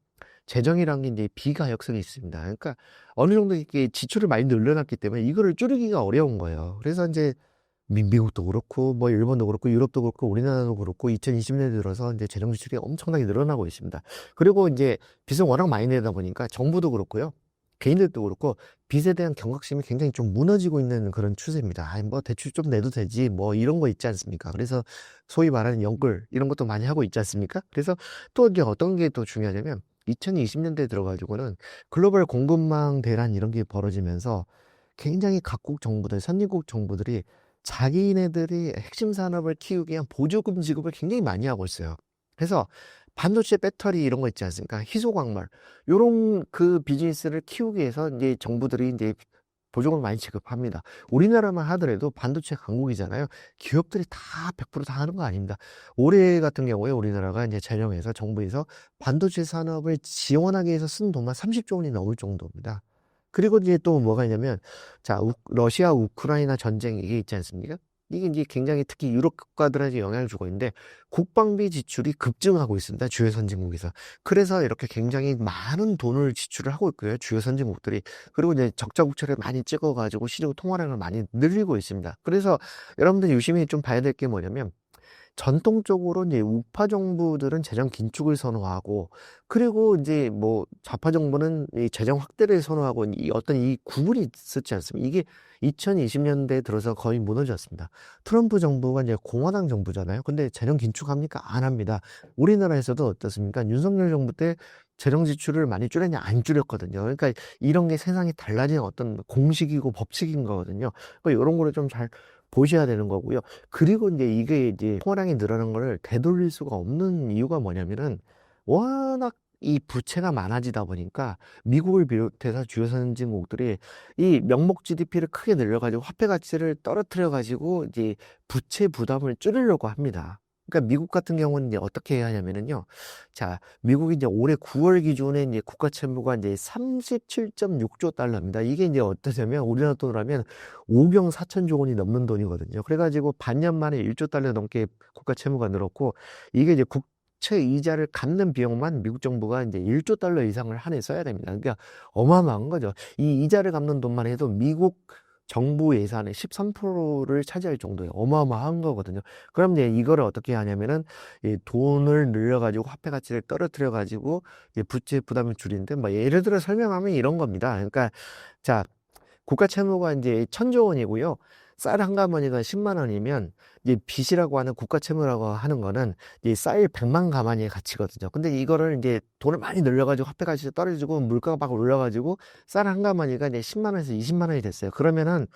재정이란 게 이제 비가역성이 있습니다. 그러니까 어느 정도 이렇게 지출을 많이 늘려놨기 때문에 이거를 줄이기가 어려운 거예요. 그래서 이제 미국도 그렇고 뭐 일본도 그렇고 유럽도 그렇고 우리나라도 그렇고 2020년에 들어서 이제 재정 지출이 엄청나게 늘어나고 있습니다. 그리고 이제 빚을 워낙 많이 내다 보니까 정부도 그렇고요. 개인들도 그렇고 빚에 대한 경각심이 굉장히 좀 무너지고 있는 그런 추세입니다. 뭐 대출 좀 내도 되지 뭐 이런 거 있지 않습니까? 그래서 소위 말하는 연끌 이런 것도 많이 하고 있지 않습니까? 그래서 또 이제 어떤 게 또 중요하냐면, 2020년대에 들어가지고는 글로벌 공급망 대란 이런 게 벌어지면서 굉장히 각국 정부들, 선진국 정부들이 자기네들이 핵심 산업을 키우기 위한 보조금 지급을 굉장히 많이 하고 있어요. 그래서 반도체 배터리 이런 거 있지 않습니까? 희소광물, 요런 그 비즈니스를 키우기 위해서 이제 정부들이 이제 보조금을 많이 지급합니다. 우리나라만 하더라도 반도체 강국이잖아요. 기업들이 다 100% 다 하는 거 아닙니다. 올해 같은 경우에 우리나라가 이제 재정에서 정부에서 반도체 산업을 지원하기 위해서 쓴 돈만 30조 원이 넘을 정도입니다. 그리고 이제 또 뭐가 있냐면, 자, 러시아 우크라이나 전쟁 이게 있지 않습니까? 이게 이제 굉장히 특히 유럽 국가들한테 영향을 주고 있는데 국방비 지출이 급증하고 있습니다. 주요 선진국에서. 그래서 이렇게 굉장히 많은 돈을 지출을 하고 있고요. 주요 선진국들이. 그리고 이제 적자 국채를 많이 찍어가지고 시중 통화량을 많이 늘리고 있습니다. 그래서 여러분들 유심히 좀 봐야 될 게 뭐냐면, 전통적으로 이제 우파 정부들은 재정 긴축을 선호하고, 그리고 이제 뭐 좌파 정부는 이 재정 확대를 선호하고, 이 어떤 이 구분이 있었지 않습니까? 이게 2020년대 들어서 거의 무너졌습니다. 트럼프 정부가 이제 공화당 정부잖아요. 근데 재정 긴축합니까? 안 합니다. 우리나라에서도 어떻습니까? 윤석열 정부 때 재정 지출을 많이 줄였냐? 안 줄였거든요. 그러니까 이런 게 세상이 달라진 어떤 공식이고 법칙인 거거든요. 그러니까 이런 거를 좀 잘 보셔야 되는 거고요. 그리고 이제 이게 이제 통화량이 늘어나는 거를 되돌릴 수가 없는 이유가 뭐냐면은, 워낙 이 부채가 많아지다 보니까 미국을 비롯해서 주요 선진국들이 이 명목 GDP를 크게 늘려가지고 화폐 가치를 떨어뜨려가지고 이제 부채 부담을 줄이려고 합니다. 그러니까 미국 같은 경우는 이제 어떻게 해야 하냐면은요. 자, 미국이 이제 올해 9월 기준에 이제 국가 채무가 이제 37.6조 달러입니다. 이게 이제 어떠냐면 우리나라 돈으로 하면 5경 4천조 원이 넘는 돈이거든요. 그래가지고 반년 만에 1조 달러 넘게 국가 채무가 늘었고, 이게 이제 국채 이자를 갚는 비용만 미국 정부가 이제 1조 달러 이상을 한 해 써야 됩니다. 그러니까 어마어마한 거죠. 이 이자를 갚는 돈만 해도 미국 정부 예산의 13%를 차지할 정도의 어마어마한 거거든요. 그럼 이제 이거를 어떻게 하냐면은 이 돈을 늘려가지고 화폐 가치를 떨어뜨려가지고 이제 부채 부담을 줄이는데, 뭐 예를 들어 설명하면 이런 겁니다. 그러니까 자, 국가 채무가 이제 1,000조 원이고요. 쌀 한 가마니가 10만 원이면 이제 빚이라고 하는 국가 채무라고 하는 거는 이제 쌀 100만 가마니의 가치거든요. 근데 이거를 이제 돈을 많이 늘려가지고 화폐 가치가 떨어지고 물가가 막 올라가지고 쌀 한 가마니가 이제 10만 원에서 20만 원이 됐어요. 그러면은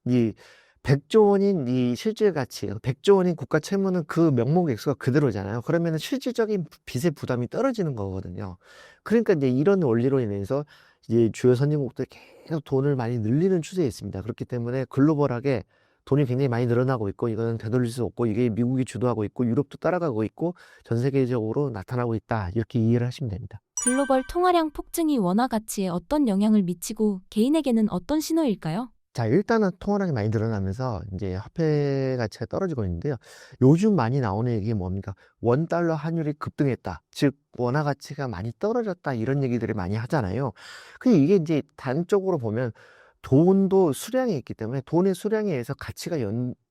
이 100조 원인 이 실질 가치, 100조 원인 국가 채무는 그 명목 액수가 그대로잖아요. 그러면은 실질적인 빚의 부담이 떨어지는 거거든요. 그러니까 이제 이런 원리로 인해서 이제 주요 선진국들이 계속 돈을 많이 늘리는 추세에 있습니다. 그렇기 때문에 글로벌하게 돈이 굉장히 많이 늘어나고 있고, 이거는 되돌릴 수 없고, 이게 미국이 주도하고 있고 유럽도 따라가고 있고 전 세계적으로 나타나고 있다, 이렇게 이해를 하시면 됩니다. 글로벌 통화량 폭증이 원화 가치에 어떤 영향을 미치고 개인에게는 어떤 신호일까요? 자, 일단은 통화량이 많이 늘어나면서 이제 화폐 가치가 떨어지고 있는데요. 요즘 많이 나오는 얘기 뭡니까? 원달러 환율이 급등했다. 즉, 원화 가치가 많이 떨어졌다. 이런 얘기들을 많이 하잖아요. 근데 이게 이제 단적으로 보면 돈도 수량이 있기 때문에 돈의 수량에 의해서 가치가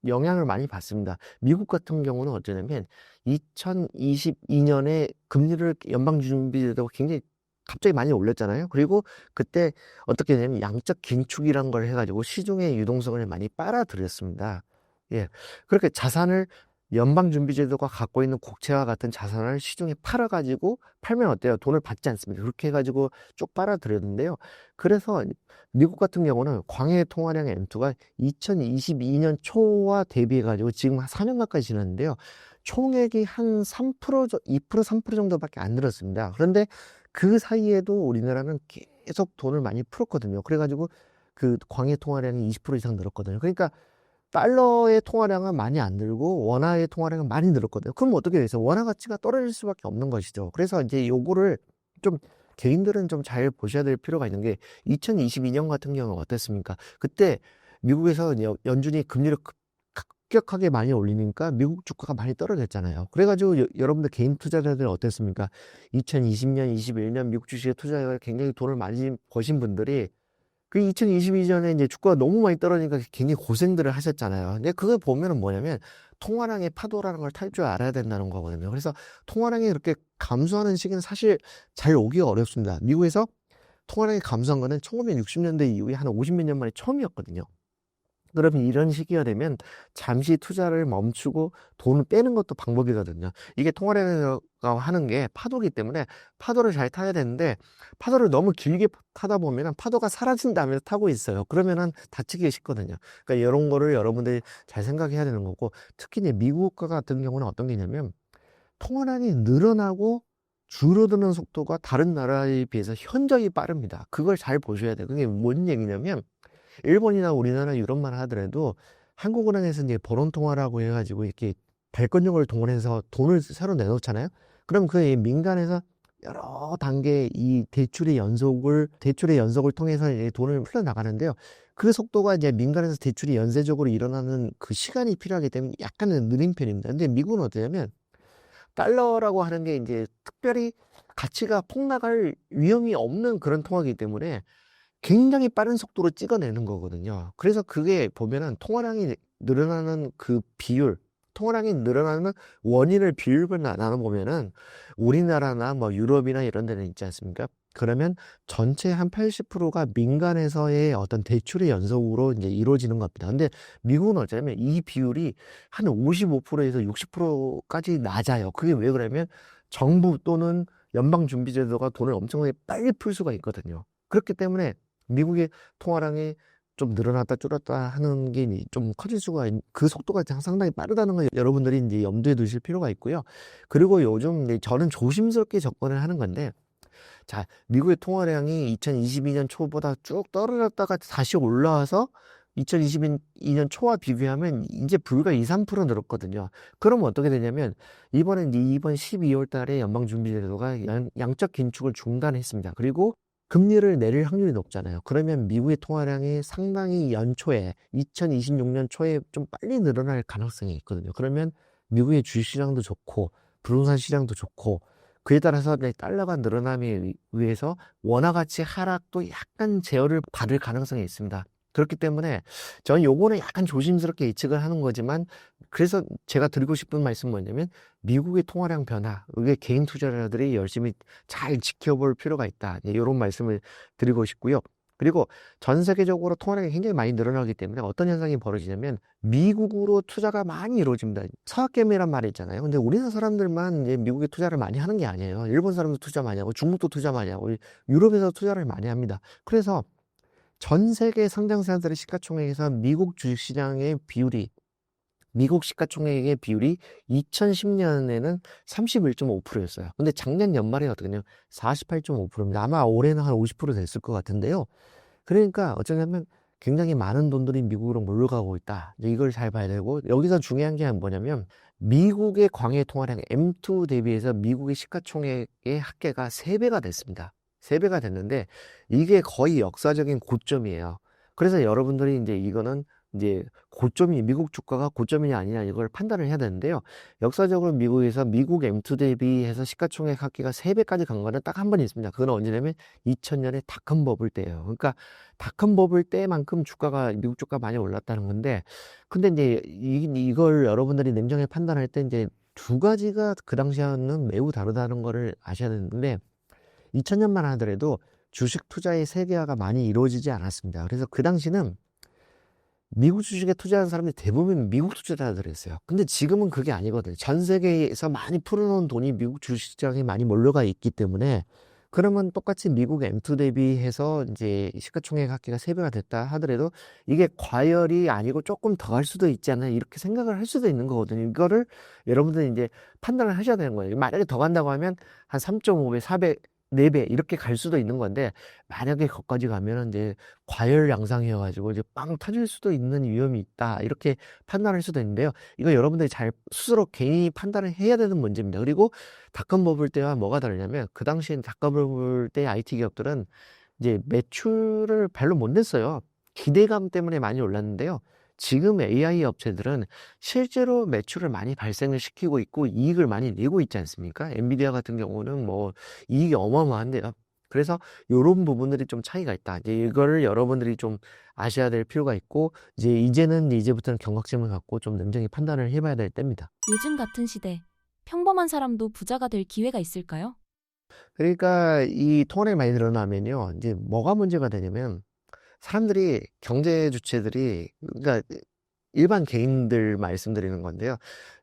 영향을 많이 받습니다. 미국 같은 경우는 어쩌냐면 2022년에 금리를 연방준비제도가 굉장히 갑자기 많이 올렸잖아요. 그리고 그때 어떻게 되냐면 양적 긴축이란 걸 해가지고 시중의 유동성을 많이 빨아들였습니다. 예. 그렇게 자산을 연방준비제도가 갖고 있는 국채와 같은 자산을 시중에 팔아가지고 팔면 어때요? 돈을 받지 않습니다. 그렇게 해가지고 쭉 빨아들였는데요. 그래서 미국 같은 경우는 광해 통화량 M2가 2022년 초와 대비해가지고 지금 한 4년 가까이 지났는데요. 총액이 한 3%, 2%, 3% 정도밖에 안 늘었습니다. 그런데 그 사이에도 우리나라는 계속 돈을 많이 풀었거든요. 그래가지고 그 광해 통화량이 20% 이상 늘었거든요. 그러니까 달러의 통화량은 많이 안 늘고 원화의 통화량은 많이 늘었거든요. 그럼 어떻게 돼서 원화 가치가 떨어질 수밖에 없는 것이죠. 그래서 이제 요거를 좀 개인들은 좀 잘 보셔야 될 필요가 있는 게, 2022년 같은 경우는 어땠습니까? 그때 미국에서 연준이 금리를 급격하게 많이 올리니까 미국 주가가 많이 떨어졌잖아요. 그래가지고 여러분들 개인 투자자들 어땠습니까? 2020년, 21년 미국 주식에 투자해서 굉장히 돈을 많이 버신 분들이 그 2022년에 이제 주가가 너무 많이 떨어지니까 굉장히 고생들을 하셨잖아요. 근데 그걸 보면은 뭐냐면 통화량의 파도라는 걸 탈 줄 알아야 된다는 거거든요. 그래서 통화량이 그렇게 감소하는 시기는 사실 잘 오기가 어렵습니다. 미국에서 통화량이 감소한 거는 1960년대 이후에 한 50몇 년 만에 처음이었거든요. 그러면 이런 시기가 되면 잠시 투자를 멈추고 돈을 빼는 것도 방법이거든요. 이게 통화량이 하는 게 파도기 때문에 파도를 잘 타야 되는데, 파도를 너무 길게 타다 보면 파도가 사라진다면서 타고 있어요. 그러면은 다치기 쉽거든요. 그러니까 이런 거를 여러분들이 잘 생각해야 되는 거고, 특히 이제 미국과 같은 경우는 어떤 게 있냐면 통화량이 늘어나고 줄어드는 속도가 다른 나라에 비해서 현저히 빠릅니다. 그걸 잘 보셔야 돼요. 그게 뭔 얘기냐면 일본이나 우리나라 유럽만 하더라도 한국은행에서 이제 번원통화라고 해가지고 이렇게 발권력을 동원해서 돈을 새로 내놓잖아요. 그럼 그 민간에서 여러 단계 이 대출의 연속을 통해서 이제 돈을 풀려나가는데요. 그 속도가 이제 민간에서 대출이 연쇄적으로 일어나는 그 시간이 필요하기 때문에 약간은 느린 편입니다. 근데 미국은 어떠냐면 달러라고 하는 게 이제 특별히 가치가 폭락할 위험이 없는 그런 통화이기 때문에 굉장히 빠른 속도로 찍어내는 거거든요. 그래서 그게 보면은 통화량이 늘어나는 그 비율, 통화량이 늘어나는 원인을 비율을 나눠보면은 우리나라나 뭐 유럽이나 이런 데는 있지 않습니까? 그러면 전체 한 80%가 민간에서의 어떤 대출의 연속으로 이제 이루어지는 겁니다. 근데 미국은 어쩌면 이 비율이 한 55%에서 60%까지 낮아요. 그게 왜 그러냐면 정부 또는 연방준비제도가 돈을 엄청나게 빨리 풀 수가 있거든요. 그렇기 때문에 미국의 통화량이 좀 늘어났다 줄었다 하는 게 좀 커질 수가 그 속도가 상당히 빠르다는 걸 여러분들이 이제 염두에 두실 필요가 있고요. 그리고 요즘 이제 저는 조심스럽게 접근을 하는 건데, 자, 미국의 통화량이 2022년 초보다 쭉 떨어졌다가 다시 올라와서 2022년 초와 비교하면 이제 불과 2~3% 늘었거든요. 그러면 어떻게 되냐면 이번 12월 달에 연방준비제도가 양적 긴축을 중단했습니다. 그리고 금리를 내릴 확률이 높잖아요. 그러면 미국의 통화량이 상당히 연초에 2026년 초에 좀 빨리 늘어날 가능성이 있거든요. 그러면 미국의 주식시장도 좋고 부동산 시장도 좋고 그에 따라서 달러가 늘어남에 의해서 원화 가치 하락도 약간 제어를 받을 가능성이 있습니다. 그렇기 때문에 저는 요거는 약간 조심스럽게 예측을 하는 거지만 그래서 제가 드리고 싶은 말씀은 뭐냐면 미국의 통화량 변화, 이게 개인 투자자들이 열심히 잘 지켜볼 필요가 있다. 이런 말씀을 드리고 싶고요. 그리고 전 세계적으로 통화량이 굉장히 많이 늘어나기 때문에 어떤 현상이 벌어지냐면 미국으로 투자가 많이 이루어집니다. 서학개미란 말이 있잖아요. 근데 우리나라 사람들만 이제 미국에 투자를 많이 하는 게 아니에요. 일본 사람도 투자 많이 하고 중국도 투자 많이 하고 유럽에서 투자를 많이 합니다. 그래서 전 세계 상장사들의 시가총액에서 미국 시가총액의 비율이 2010년에는 31.5%였어요. 근데 작년 연말에 어떻게냐 48.5%입니다. 아마 올해는 한 50% 됐을 것 같은데요. 그러니까 어쩌냐면 굉장히 많은 돈들이 미국으로 몰려가고 있다. 이제 이걸 잘 봐야 되고 여기서 중요한 게 뭐냐면 미국의 광해 통화량 M2 대비해서 미국의 시가총액의 합계가 3배가 됐습니다. 3배가 됐는데 이게 거의 역사적인 고점이에요. 그래서 여러분들이 이제 이거는 이제 고점이 미국 주가가 고점이냐 아니냐 이걸 판단을 해야 되는데요. 역사적으로 미국에서 미국 M2 대비해서 시가총액 합계가 3배까지 간 거는 딱 한 번 있습니다. 그건 언제냐면 2000년에 닷컴 버블 때예요. 그러니까 닷컴 버블 때만큼 미국 주가 많이 올랐다는 건데 근데 이제 이걸 여러분들이 냉정히 판단할 때 이제 두 가지가 그 당시에는 매우 다르다는 거를 아셔야 되는데 2000년만 하더라도 주식 투자의 세계화가 많이 이루어지지 않았습니다. 그래서 그 당시는 미국 주식에 투자하는 사람들이 대부분 미국 투자자들이었어요. 근데 지금은 그게 아니거든요. 전 세계에서 많이 풀어놓은 돈이 미국 주식시장에 많이 몰려가 있기 때문에 그러면 똑같이 미국 M2 대비해서 이제 시가총액 합계가 3배가 됐다 하더라도 이게 과열이 아니고 조금 더 갈 수도 있지 않나 이렇게 생각을 할 수도 있는 거거든요. 이거를 여러분들이 이제 판단을 하셔야 되는 거예요. 만약에 더 간다고 하면 한 3.5배, 4배 4배 이렇게 갈 수도 있는 건데 만약에 거기까지 가면은 이제 과열 양상이어가지고 이제 빵 터질 수도 있는 위험이 있다 이렇게 판단할 수도 있는데요. 이거 여러분들이 잘 스스로 개인이 판단을 해야 되는 문제입니다. 그리고 닷컴 버블 때와 뭐가 다르냐면 그 당시엔 닷컴 버블 때 IT 기업들은 이제 매출을 별로 못 냈어요. 기대감 때문에 많이 올랐는데요. 지금 AI 업체들은 실제로 매출을 많이 발생을 시키고 있고 이익을 많이 내고 있지 않습니까? 엔비디아 같은 경우는 뭐 이익이 어마어마한데요. 그래서 이런 부분들이 좀 차이가 있다. 이제 이거를 여러분들이 좀 아셔야 될 필요가 있고 이제부터는 경각심을 갖고 좀 냉정히 판단을 해봐야 될 때입니다. 요즘 같은 시대, 평범한 사람도 부자가 될 기회가 있을까요? 그러니까 이 통화량이 많이 늘어나면요. 이제 뭐가 문제가 되냐면 사람들이 경제 주체들이 그러니까 일반 개인들 말씀드리는 건데요.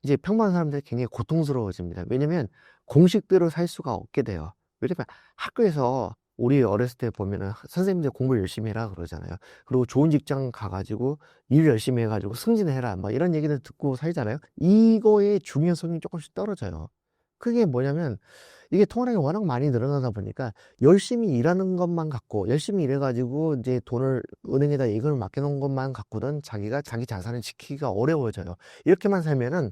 이제 평범한 사람들이 굉장히 고통스러워집니다. 왜냐면 공식대로 살 수가 없게 돼요. 왜냐면 학교에서 우리 어렸을 때 보면은 선생님들 공부 열심히 해라 그러잖아요. 그리고 좋은 직장 가가지고 일 열심히 해가지고 승진해라 막 이런 얘기를 듣고 살잖아요. 이거의 중요성이 조금씩 떨어져요. 그게 뭐냐면 이게 통화량이 워낙 많이 늘어나다 보니까 열심히 일하는 것만 갖고 열심히 일해가지고 이제 돈을 은행에다 예금을 맡겨놓은 것만 갖고는 자기가 자기 자산을 지키기가 어려워져요. 이렇게만 살면은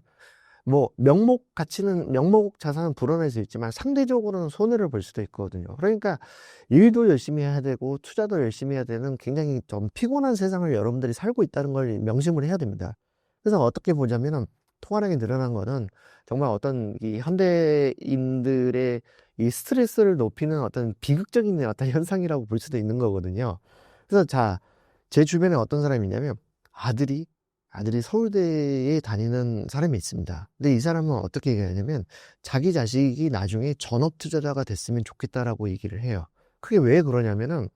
뭐 명목 자산은 불어날 수 있지만 상대적으로는 손해를 볼 수도 있거든요. 그러니까 일도 열심히 해야 되고 투자도 열심히 해야 되는 굉장히 좀 피곤한 세상을 여러분들이 살고 있다는 걸 명심을 해야 됩니다. 그래서 어떻게 보자면은 통화량이 늘어난 거는 정말 어떤 이 현대인들의 이 스트레스를 높이는 어떤 비극적인 어떤 현상이라고 볼 수도 있는 거거든요. 그래서 제 주변에 어떤 사람이 있냐면 아들이 서울대에 다니는 사람이 있습니다. 근데 이 사람은 어떻게 얘기하냐면 자기 자식이 나중에 전업 투자자가 됐으면 좋겠다라고 얘기를 해요. 그게 왜 그러냐면은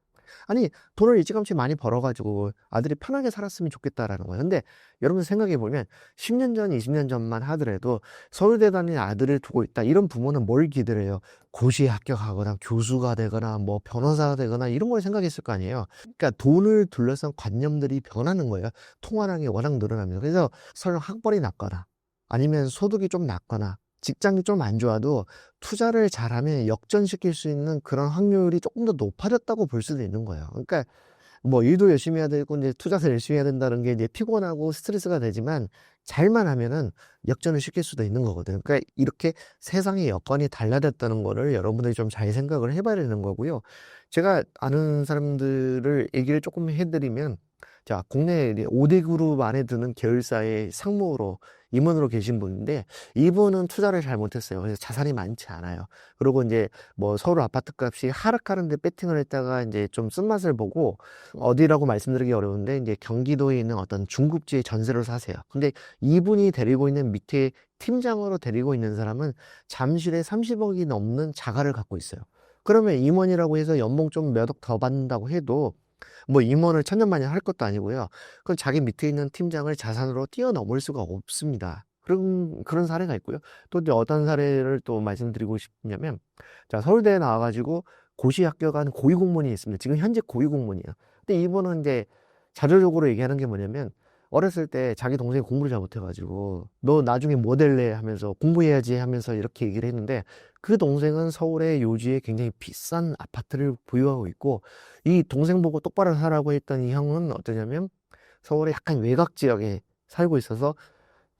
아니 돈을 일찌감치 많이 벌어가지고 아들이 편하게 살았으면 좋겠다라는 거예요. 근데 여러분 생각해 보면 10년 전, 20년 전만 하더라도 서울대 다니는 아들을 두고 있다. 이런 부모는 뭘 기대를 해요? 고시에 합격하거나 교수가 되거나 뭐 변호사가 되거나 이런 걸 생각했을 거 아니에요. 그러니까 돈을 둘러싼 관념들이 변하는 거예요. 통화량이 워낙 늘어나면서. 그래서 설령 학벌이 낮거나 아니면 소득이 좀 낮거나 직장이 좀 안 좋아도 투자를 잘하면 역전시킬 수 있는 그런 확률이 조금 더 높아졌다고 볼 수도 있는 거예요. 그러니까 뭐 일도 열심히 해야 되고 이제 투자도 열심히 해야 된다는 게 이제 피곤하고 스트레스가 되지만 잘만 하면은 역전을 시킬 수도 있는 거거든요. 그러니까 이렇게 세상의 여건이 달라졌다는 거를 여러분들이 좀 잘 생각을 해봐야 되는 거고요. 제가 아는 사람들을 얘기를 조금 해드리면, 자, 국내 5대 그룹 안에 드는 계열사의 상무로 임원으로 계신 분인데, 이분은 투자를 잘 못했어요. 그래서 자산이 많지 않아요. 그리고 이제 뭐 서울 아파트 값이 하락하는데 배팅을 했다가 이제 좀 쓴맛을 보고, 어디라고 말씀드리기 어려운데 이제 경기도에 있는 어떤 중국지에 전세를 사세요. 근데 이분이 데리고 있는 밑에 팀장으로 데리고 있는 사람은 잠실에 30억이 넘는 자가를 갖고 있어요. 그러면 임원이라고 해서 연봉 좀 몇 억 더 받는다고 해도 뭐 임원을 천년만년 할 것도 아니고요. 그건 자기 밑에 있는 팀장을 자산으로 뛰어넘을 수가 없습니다. 그런 사례가 있고요. 또 이제 어떤 사례를 또 말씀드리고 싶냐면, 자, 서울대에 나와가지고 고시 합격한 고위공무원이 있습니다. 지금 현재 고위공무원이에요. 근데 이분은 이제 자조적으로 얘기하는 게 뭐냐면, 어렸을 때 자기 동생이 공부를 잘 못해가지고 너 나중에 뭐 될래 하면서 공부해야지 하면서 이렇게 얘기를 했는데, 그 동생은 서울의 요지에 굉장히 비싼 아파트를 보유하고 있고, 이 동생 보고 똑바로 살라고 했던 이 형은 어떠냐면 서울의 약간 외곽 지역에 살고 있어서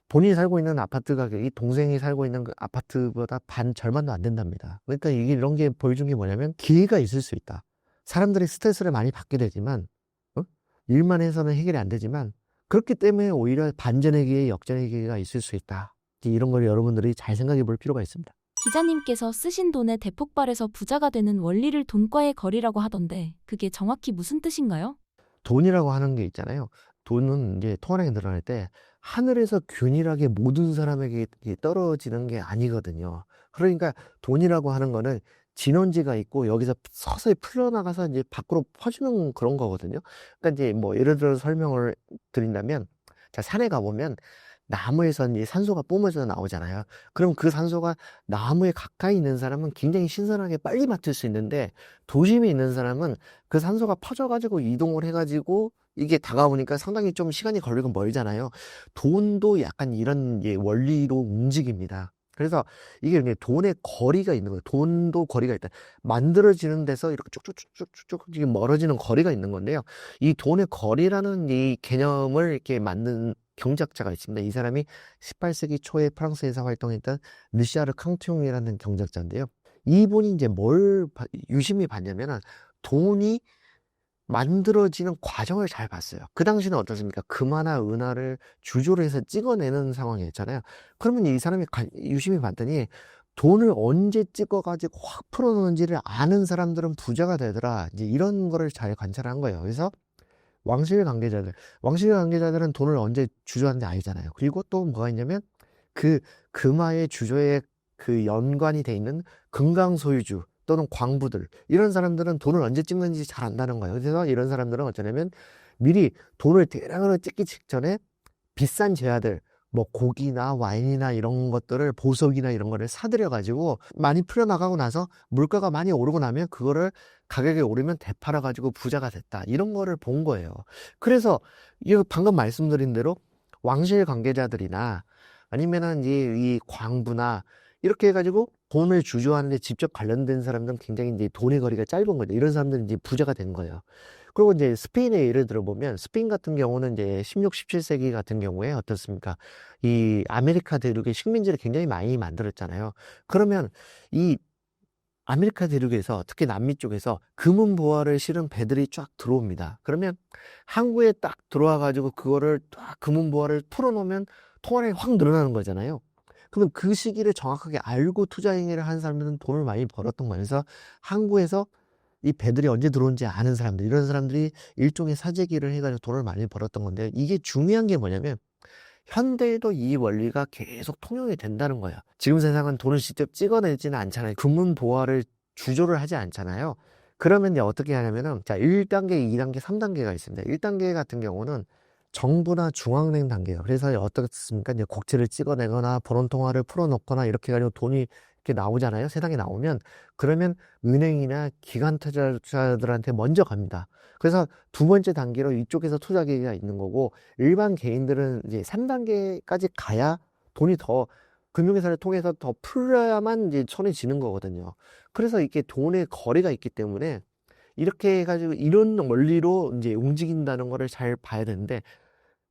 본인이 살고 있는 아파트 가격이 동생이 살고 있는 그 아파트보다 절반도 안 된답니다. 그러니까 이게 이런 게 보여준 게 뭐냐면 기회가 있을 수 있다. 사람들이 스트레스를 많이 받게 되지만, 어? 일만 해서는 해결이 안 되지만, 그렇기 때문에 오히려 반전의 기회, 역전의 기회가 있을 수 있다. 이런 걸 여러분들이 잘 생각해 볼 필요가 있습니다. 기자님께서 쓰신 돈에 대폭발해서 부자가 되는 원리를 돈과의 거리라고 하던데 그게 정확히 무슨 뜻인가요? 돈이라고 하는 게 있잖아요. 돈은 이제 통화량이 늘어날 때 하늘에서 균일하게 모든 사람에게 이게 떨어지는 게 아니거든요. 그러니까 돈이라고 하는 거는 진원지가 있고 여기서 서서히 풀려나가서 이제 밖으로 퍼지는 그런 거거든요. 그러니까 이제 뭐 예를 들어 설명을 드린다면, 자, 산에 가보면 나무에서 이제 산소가 뿜어져 나오잖아요. 그럼 그 산소가 나무에 가까이 있는 사람은 굉장히 신선하게 빨리 맡을 수 있는데, 도심에 있는 사람은 그 산소가 퍼져가지고 이동을 해가지고 이게 다가오니까 상당히 좀 시간이 걸리고 멀잖아요. 돈도 약간 이런 원리로 움직입니다. 그래서 이게 이제 돈의 거리가 있는 거예요. 돈도 거리가 있다. 만들어지는 데서 이렇게 쭉쭉쭉쭉쭉 이게 멀어지는 거리가 있는 건데요. 이 돈의 거리라는 이 개념을 이렇게 만든 경제학자가 있습니다. 이 사람이 18세기 초에 프랑스에서 활동했던 르시아르 캉투용이라는 경제학자인데요. 이분이 이제 뭘 유심히 봤냐면은 돈이 만들어지는 과정을 잘 봤어요. 그 당시는 어떻습니까? 금화나 은화를 주조로 해서 찍어내는 상황이었잖아요. 그러면 이 사람이 유심히 봤더니 돈을 언제 찍어가지고 확 풀어놓는지를 아는 사람들은 부자가 되더라. 이제 이런 거를 잘 관찰한 거예요. 그래서 왕실 관계자들은 돈을 언제 주조하는지 알잖아요. 그리고 또 뭐가 있냐면 그 금화의 주조에 그 연관이 돼 있는 금강 소유주 또는 광부들, 이런 사람들은 돈을 언제 찍는지 잘 안다는 거예요. 그래서 이런 사람들은 어쩌냐면 미리 돈을 대량으로 찍기 직전에 비싼 제화들, 뭐 고기나 와인이나 이런 것들을, 보석이나 이런 거를 사들여 가지고 많이 풀려나가고 나서 물가가 많이 오르고 나면 그거를 가격이 오르면 되팔아 가지고 부자가 됐다, 이런 거를 본 거예요. 그래서 이 방금 말씀드린 대로 왕실 관계자들이나 아니면은 이 광부나 이렇게 해가지고 돈을 주조하는데 직접 관련된 사람들은 굉장히 이제 돈의 거리가 짧은 거죠. 이런 사람들은 이제 부자가 된 거예요. 그리고 이제 스페인의 예를 들어보면, 스페인 같은 경우는 이제 16, 17세기 같은 경우에 어떻습니까? 이 아메리카 대륙의 식민지를 굉장히 많이 만들었잖아요. 그러면 이 아메리카 대륙에서, 특히 남미 쪽에서 금은 보화를 실은 배들이 쫙 들어옵니다. 그러면 항구에 딱 들어와가지고 그거를 딱 금은 보화를 풀어놓으면 통화량이 확 늘어나는 거잖아요. 그러면 그 시기를 정확하게 알고 투자 행위를 한 사람들은 돈을 많이 벌었던 거예요. 그래서 항구에서 이 배들이 언제 들어온지 아는 사람들, 이런 사람들이 일종의 사재기를 해가지고 돈을 많이 벌었던 건데, 이게 중요한 게 뭐냐면 현대에도 이 원리가 계속 통용이 된다는 거예요. 지금 세상은 돈을 직접 찍어내지는 않잖아요. 금은 보화를 주조를 하지 않잖아요. 그러면 이제 어떻게 하냐면은, 자, 1단계, 2단계, 3단계가 있습니다. 1단계 같은 경우는 정부나 중앙은행 단계예요. 그래서 어떻습니까? 이제 국채를 찍어내거나 번원통화를 풀어놓거나 이렇게 해가지고 돈이 이렇게 나오잖아요. 세상에 나오면, 그러면 은행이나 기관 투자자들한테 먼저 갑니다. 그래서 두 번째 단계로 이쪽에서 투자 기회가 있는 거고, 일반 개인들은 이제 3단계까지 가야 돈이 더 금융회사를 통해서 더 풀려야만 이제 손에 쥐는 거거든요. 그래서 이게 돈의 거래가 있기 때문에 이렇게 해가지고 이런 원리로 이제 움직인다는 거를 잘 봐야 되는데,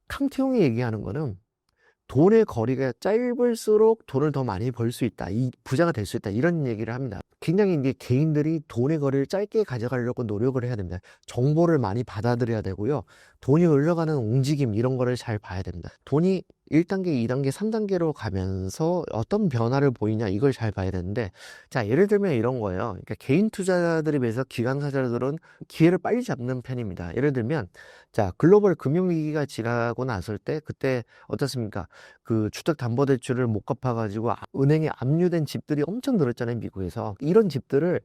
칸트 형이 얘기하는 거는 돈의 거리가 짧을수록 돈을 더 많이 벌 수 있다. 이 부자가 될 수 있다. 이런 얘기를 합니다. 굉장히 이제 개인들이 돈의 거리를 짧게 가져가려고 노력을 해야 됩니다. 정보를 많이 받아들여야 되고요. 돈이 흘러가는 움직임 이런 거를 잘 봐야 됩니다. 돈이 1단계, 2단계, 3단계로 가면서 어떤 변화를 보이냐 이걸 잘 봐야 되는데, 자, 예를 들면 이런 거예요. 그러니까 개인 투자자들에 비해서 기관사들은 기회를 빨리 잡는 편입니다. 예를 들면 자, 글로벌 금융위기가 지나고 났을 때 그때 어떻습니까? 그 주택담보대출을 못 갚아가지고 은행에 압류된 집들이 엄청 늘었잖아요, 미국에서. 이런 집들을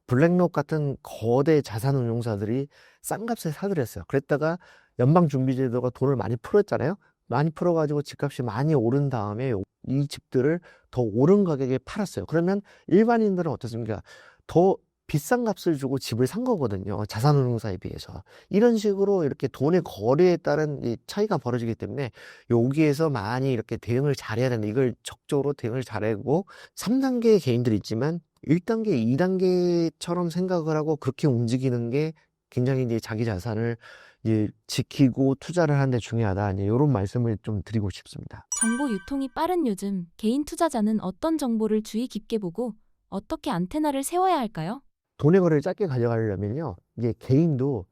블랙록 같은 거대 자산운용사들이 싼 값에 사들였어요. 그랬다가 연방준비제도가 돈을 많이 풀었잖아요. 많이 풀어가지고 집값이 많이 오른 다음에 이 집들을 더 오른 가격에 팔았어요. 그러면 일반인들은 어떻습니까? 더 비싼 값을 주고 집을 산 거거든요. 자산운용사에 비해서. 이런 식으로 이렇게 돈의 거래에 따른 이 차이가 벌어지기 때문에 여기에서 많이 이렇게 대응을 잘해야 되는데, 이걸 적극적으로 대응을 잘하고 3단계의 개인들이 있지만 1단계, 2단계처럼 생각을 하고 그렇게 움직이는 게 굉장히 이제 자기 자산을 이제 지키고 투자를 하는 데 중요하다. 이제 이런 말씀을 좀 드리고 싶습니다. 정보 유통이 빠른 요즘 개인 투자자는 어떤 정보를 주의 깊게 보고 어떻게 안테나를 세워야 할까요? 돈의 거래를 짧게 가져가려면요, 이제 개인도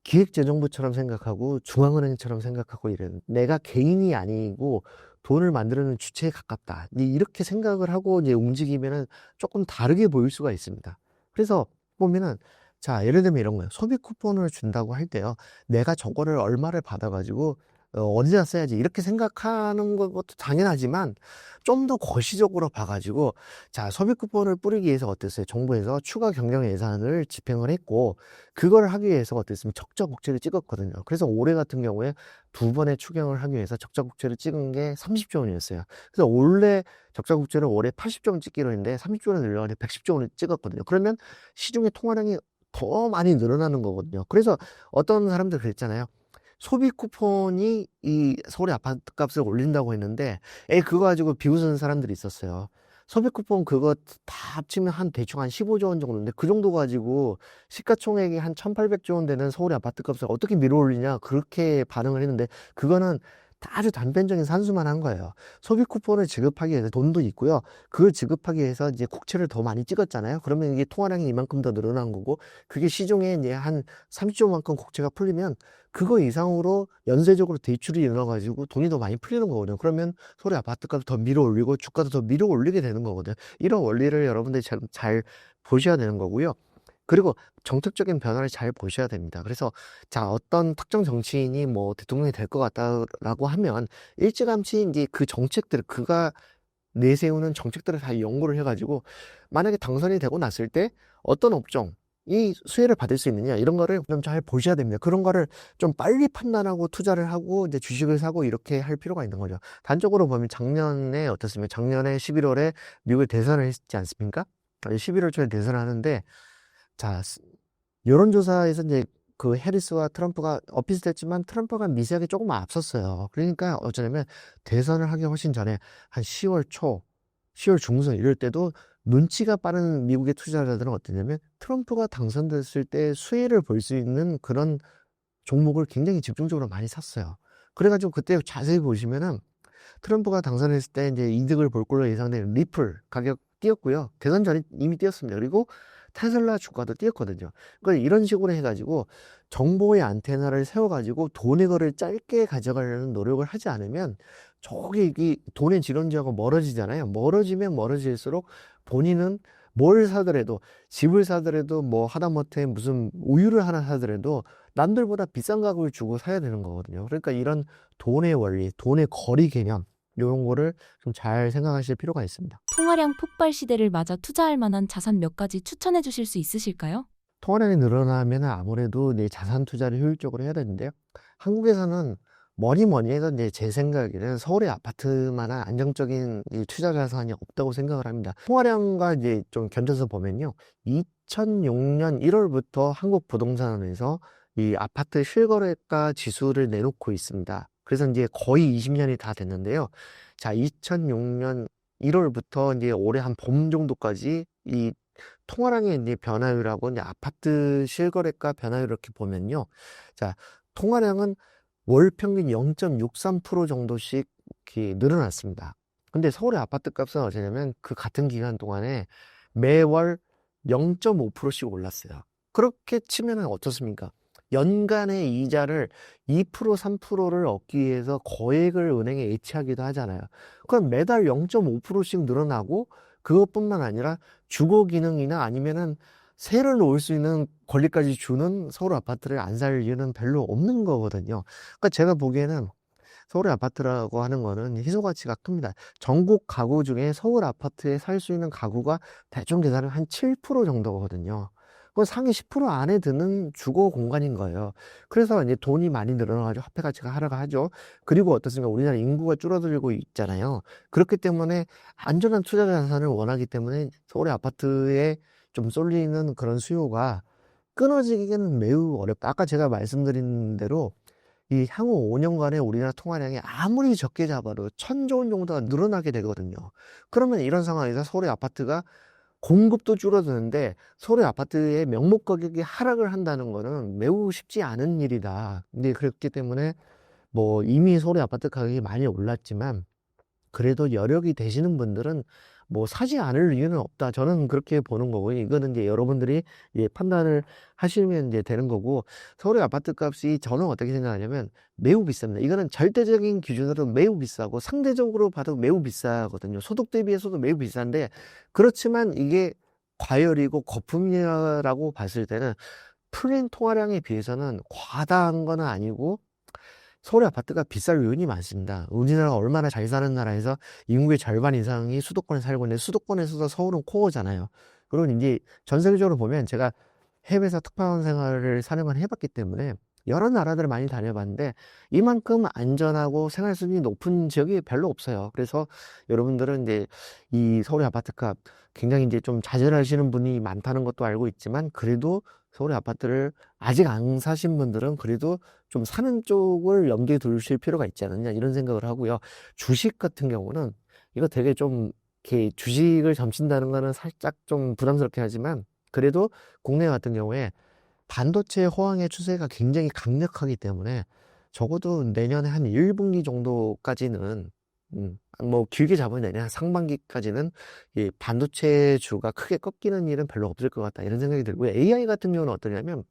기획재정부처럼 생각하고 중앙은행처럼 생각하고 이런, 내가 개인이 아니고 돈을 만드는 주체에 가깝다. 이렇게 생각을 하고 이제 움직이면은 조금 다르게 보일 수가 있습니다. 그래서 보면은 자, 예를 들면 이런 거예요. 소비 쿠폰을 준다고 할 때요, 내가 저거를 얼마를 받아가지고 어디다 써야지 이렇게 생각하는 것도 당연하지만 좀 더 거시적으로 봐가지고, 자, 소비 쿠폰을 뿌리기 위해서 어땠어요? 정부에서 추가 경정 예산을 집행을 했고, 그걸 하기 위해서 어땠으면 적자국채를 찍었거든요. 그래서 올해 같은 경우에 2번의 추경을 하기 위해서 적자국채를 찍은 게 30조 원이었어요. 그래서 원래 적자국채를 올해 80조 원 찍기로 했는데 30조 원을 늘려가지고 110조 원을 찍었거든요. 그러면 시중의 통화량이 더 많이 늘어나는 거거든요. 그래서 어떤 사람들 그랬잖아요. 소비 쿠폰이 이 서울의 아파트 값을 올린다고 했는데, 그거 가지고 비웃는 사람들이 있었어요. 소비 쿠폰 그거 다 합치면 대충 한 15조 원 정도인데, 그 정도 가지고 시가총액이 한 1,800조 원 되는 서울의 아파트 값을 어떻게 밀어 올리냐, 그렇게 반응을 했는데, 그거는 아주 단편적인 산수만 한 거예요. 소비 쿠폰을 지급하기 위해서 돈도 있고요. 그걸 지급하기 위해서 이제 국채를 더 많이 찍었잖아요. 그러면 이게 통화량이 이만큼 더 늘어난 거고, 그게 시중에 이제 한 30조만큼 국채가 풀리면 그거 이상으로 연쇄적으로 대출이 일어나가지고 돈이 더 많이 풀리는 거거든요. 그러면 서울의 아파트값도 더 밀어 올리고 주가도 더 밀어 올리게 되는 거거든요. 이런 원리를 여러분들이 잘 보셔야 되는 거고요. 그리고 정책적인 변화를 잘 보셔야 됩니다. 그래서 자, 어떤 특정 정치인이 뭐 대통령이 될 것 같다라고 하면 일찌감치 이제 그 정책들, 그가 내세우는 정책들을 다 연구를 해가지고, 만약에 당선이 되고 났을 때 어떤 업종이 수혜를 받을 수 있느냐, 이런 거를 좀 잘 보셔야 됩니다. 그런 거를 좀 빨리 판단하고 투자를 하고 이제 주식을 사고 이렇게 할 필요가 있는 거죠. 단적으로 보면 작년에 어떻습니까? 작년에 11월에 미국에 대선을 했지 않습니까? 11월 초에 대선을 하는데, 자, 여론조사에서 이제 그 해리스와 트럼프가 비슷했지만 트럼프가 미세하게 조금 앞섰어요. 그러니까 어쩌냐면 대선을 하기 훨씬 전에 한 10월 초, 10월 중순 이럴 때도 눈치가 빠른 미국의 투자자들은 어땠냐면 트럼프가 당선됐을 때 수혜를 볼 수 있는 그런 종목을 굉장히 집중적으로 많이 샀어요. 그래가지고 그때 자세히 보시면은 트럼프가 당선했을 때 이제 이득을 볼 걸로 예상되는 리플 가격 뛰었고요. 대선 전에 이미 뛰었습니다. 그리고 테슬라 주가도 뛰었거든요. 그러니까 이런 식으로 해가지고 정보의 안테나를 세워가지고 돈의 거를 짧게 가져가려는 노력을 하지 않으면 저기 이 돈의 지론지하고 멀어지잖아요. 멀어지면 멀어질수록 본인은 뭘 사더라도, 집을 사더라도, 뭐 하다못해 무슨 우유를 하나 사더라도 남들보다 비싼 가격을 주고 사야 되는 거거든요. 그러니까 이런 돈의 원리, 돈의 거리 개념, 이런 거를 좀 잘 생각하실 필요가 있습니다. 통화량 폭발 시대를 맞아 투자할 만한 자산 몇 가지 추천해 주실 수 있으실까요? 통화량이 늘어나면 아무래도 내 자산 투자를 효율적으로 해야 되는데요. 한국에서는 뭐니 해도 이제 제 생각에는 서울의 아파트만한 안정적인 이 투자 자산이 없다고 생각을 합니다. 통화량과 이제 좀 견뎌서 보면요. 2006년 1월부터 한국 부동산원에서 이 아파트 실거래가 지수를 내놓고 있습니다. 그래서 이제 거의 20년이 다 됐는데요. 자, 2006년 1월부터 이제 올해 한 봄 정도까지 이 통화량의 이제 변화율하고 이제 아파트 실거래가 변화율 이렇게 보면요. 자, 통화량은 월 평균 0.63% 정도씩 이렇게 늘어났습니다. 근데 서울의 아파트 값은 어쩌냐면 그 같은 기간 동안에 매월 0.5%씩 올랐어요. 그렇게 치면은 어떻습니까? 연간의 이자를 2%, 3%를 얻기 위해서 거액을 은행에 예치하기도 하잖아요. 그럼 매달 0.5%씩 늘어나고 그것뿐만 아니라 주거 기능이나 아니면은 세를 놓을 수 있는 권리까지 주는 서울 아파트를 안 살 이유는 별로 없는 거거든요. 그러니까 제가 보기에는 서울의 아파트라고 하는 거는 희소 가치가 큽니다. 전국 가구 중에 서울 아파트에 살 수 있는 가구가 대충 계산은 한 7% 정도거든요. 그 상위 10% 안에 드는 주거 공간인 거예요. 그래서 이제 돈이 많이 늘어나가지고 화폐 가치가 하락하죠. 그리고 어떻습니까? 우리나라 인구가 줄어들고 있잖아요. 그렇기 때문에 안전한 투자 자산을 원하기 때문에 서울의 아파트에 좀 쏠리는 그런 수요가 끊어지기는 매우 어렵다. 아까 제가 말씀드린 대로 이 향후 5년간에 우리나라 통화량이 아무리 적게 잡아도 1,000조 원 정도가 늘어나게 되거든요. 그러면 이런 상황에서 서울의 아파트가 공급도 줄어드는데 서울의 아파트의 명목 가격이 하락을 한다는 거는 매우 쉽지 않은 일이다. 근데 그렇기 때문에 뭐 이미 서울의 아파트 가격이 많이 올랐지만 그래도 여력이 되시는 분들은 뭐 사지 않을 이유는 없다. 저는 그렇게 보는 거고요. 이거는 이제 여러분들이 판단을 하시면 이제 되는 거고, 서울의 아파트 값이 저는 어떻게 생각하냐면 매우 비쌉니다. 이거는 절대적인 기준으로 매우 비싸고 상대적으로 봐도 매우 비싸거든요. 소득 대비해서도 매우 비싼데, 그렇지만 이게 과열이고 거품이라고 봤을 때는 풀린 통화량에 비해서는 과다한 건 아니고 서울의 아파트가 비쌀 요인이 많습니다. 우리나라가 얼마나 잘 사는 나라에서 인구의 절반 이상이 수도권에 살고 있는데 수도권에서도 서울은 코어잖아요. 그리고 이제 전 세계적으로 보면 제가 해외에서 특파원 생활을 4년간 해봤기 때문에 여러 나라들을 많이 다녀봤는데 이만큼 안전하고 생활 수준이 높은 지역이 별로 없어요. 그래서 여러분들은 이제 이 서울의 아파트값 굉장히 이제 좀 좌절하시는 분이 많다는 것도 알고 있지만 그래도 서울의 아파트를 아직 안 사신 분들은 그래도 좀 사는 쪽을 염두에 두실 필요가 있지 않느냐 이런 생각을 하고요. 주식 같은 경우는 이거 되게 좀 이렇게 주식을 점친다는 거는 살짝 좀 부담스럽게 하지만 그래도 국내 같은 경우에 반도체 호황의 추세가 굉장히 강력하기 때문에 적어도 내년에 한 1분기 정도까지는 뭐 길게 잡으면 내년 한 상반기까지는 이 반도체주가 크게 꺾이는 일은 별로 없을 것 같다 이런 생각이 들고요. AI 같은 경우는 어떠냐면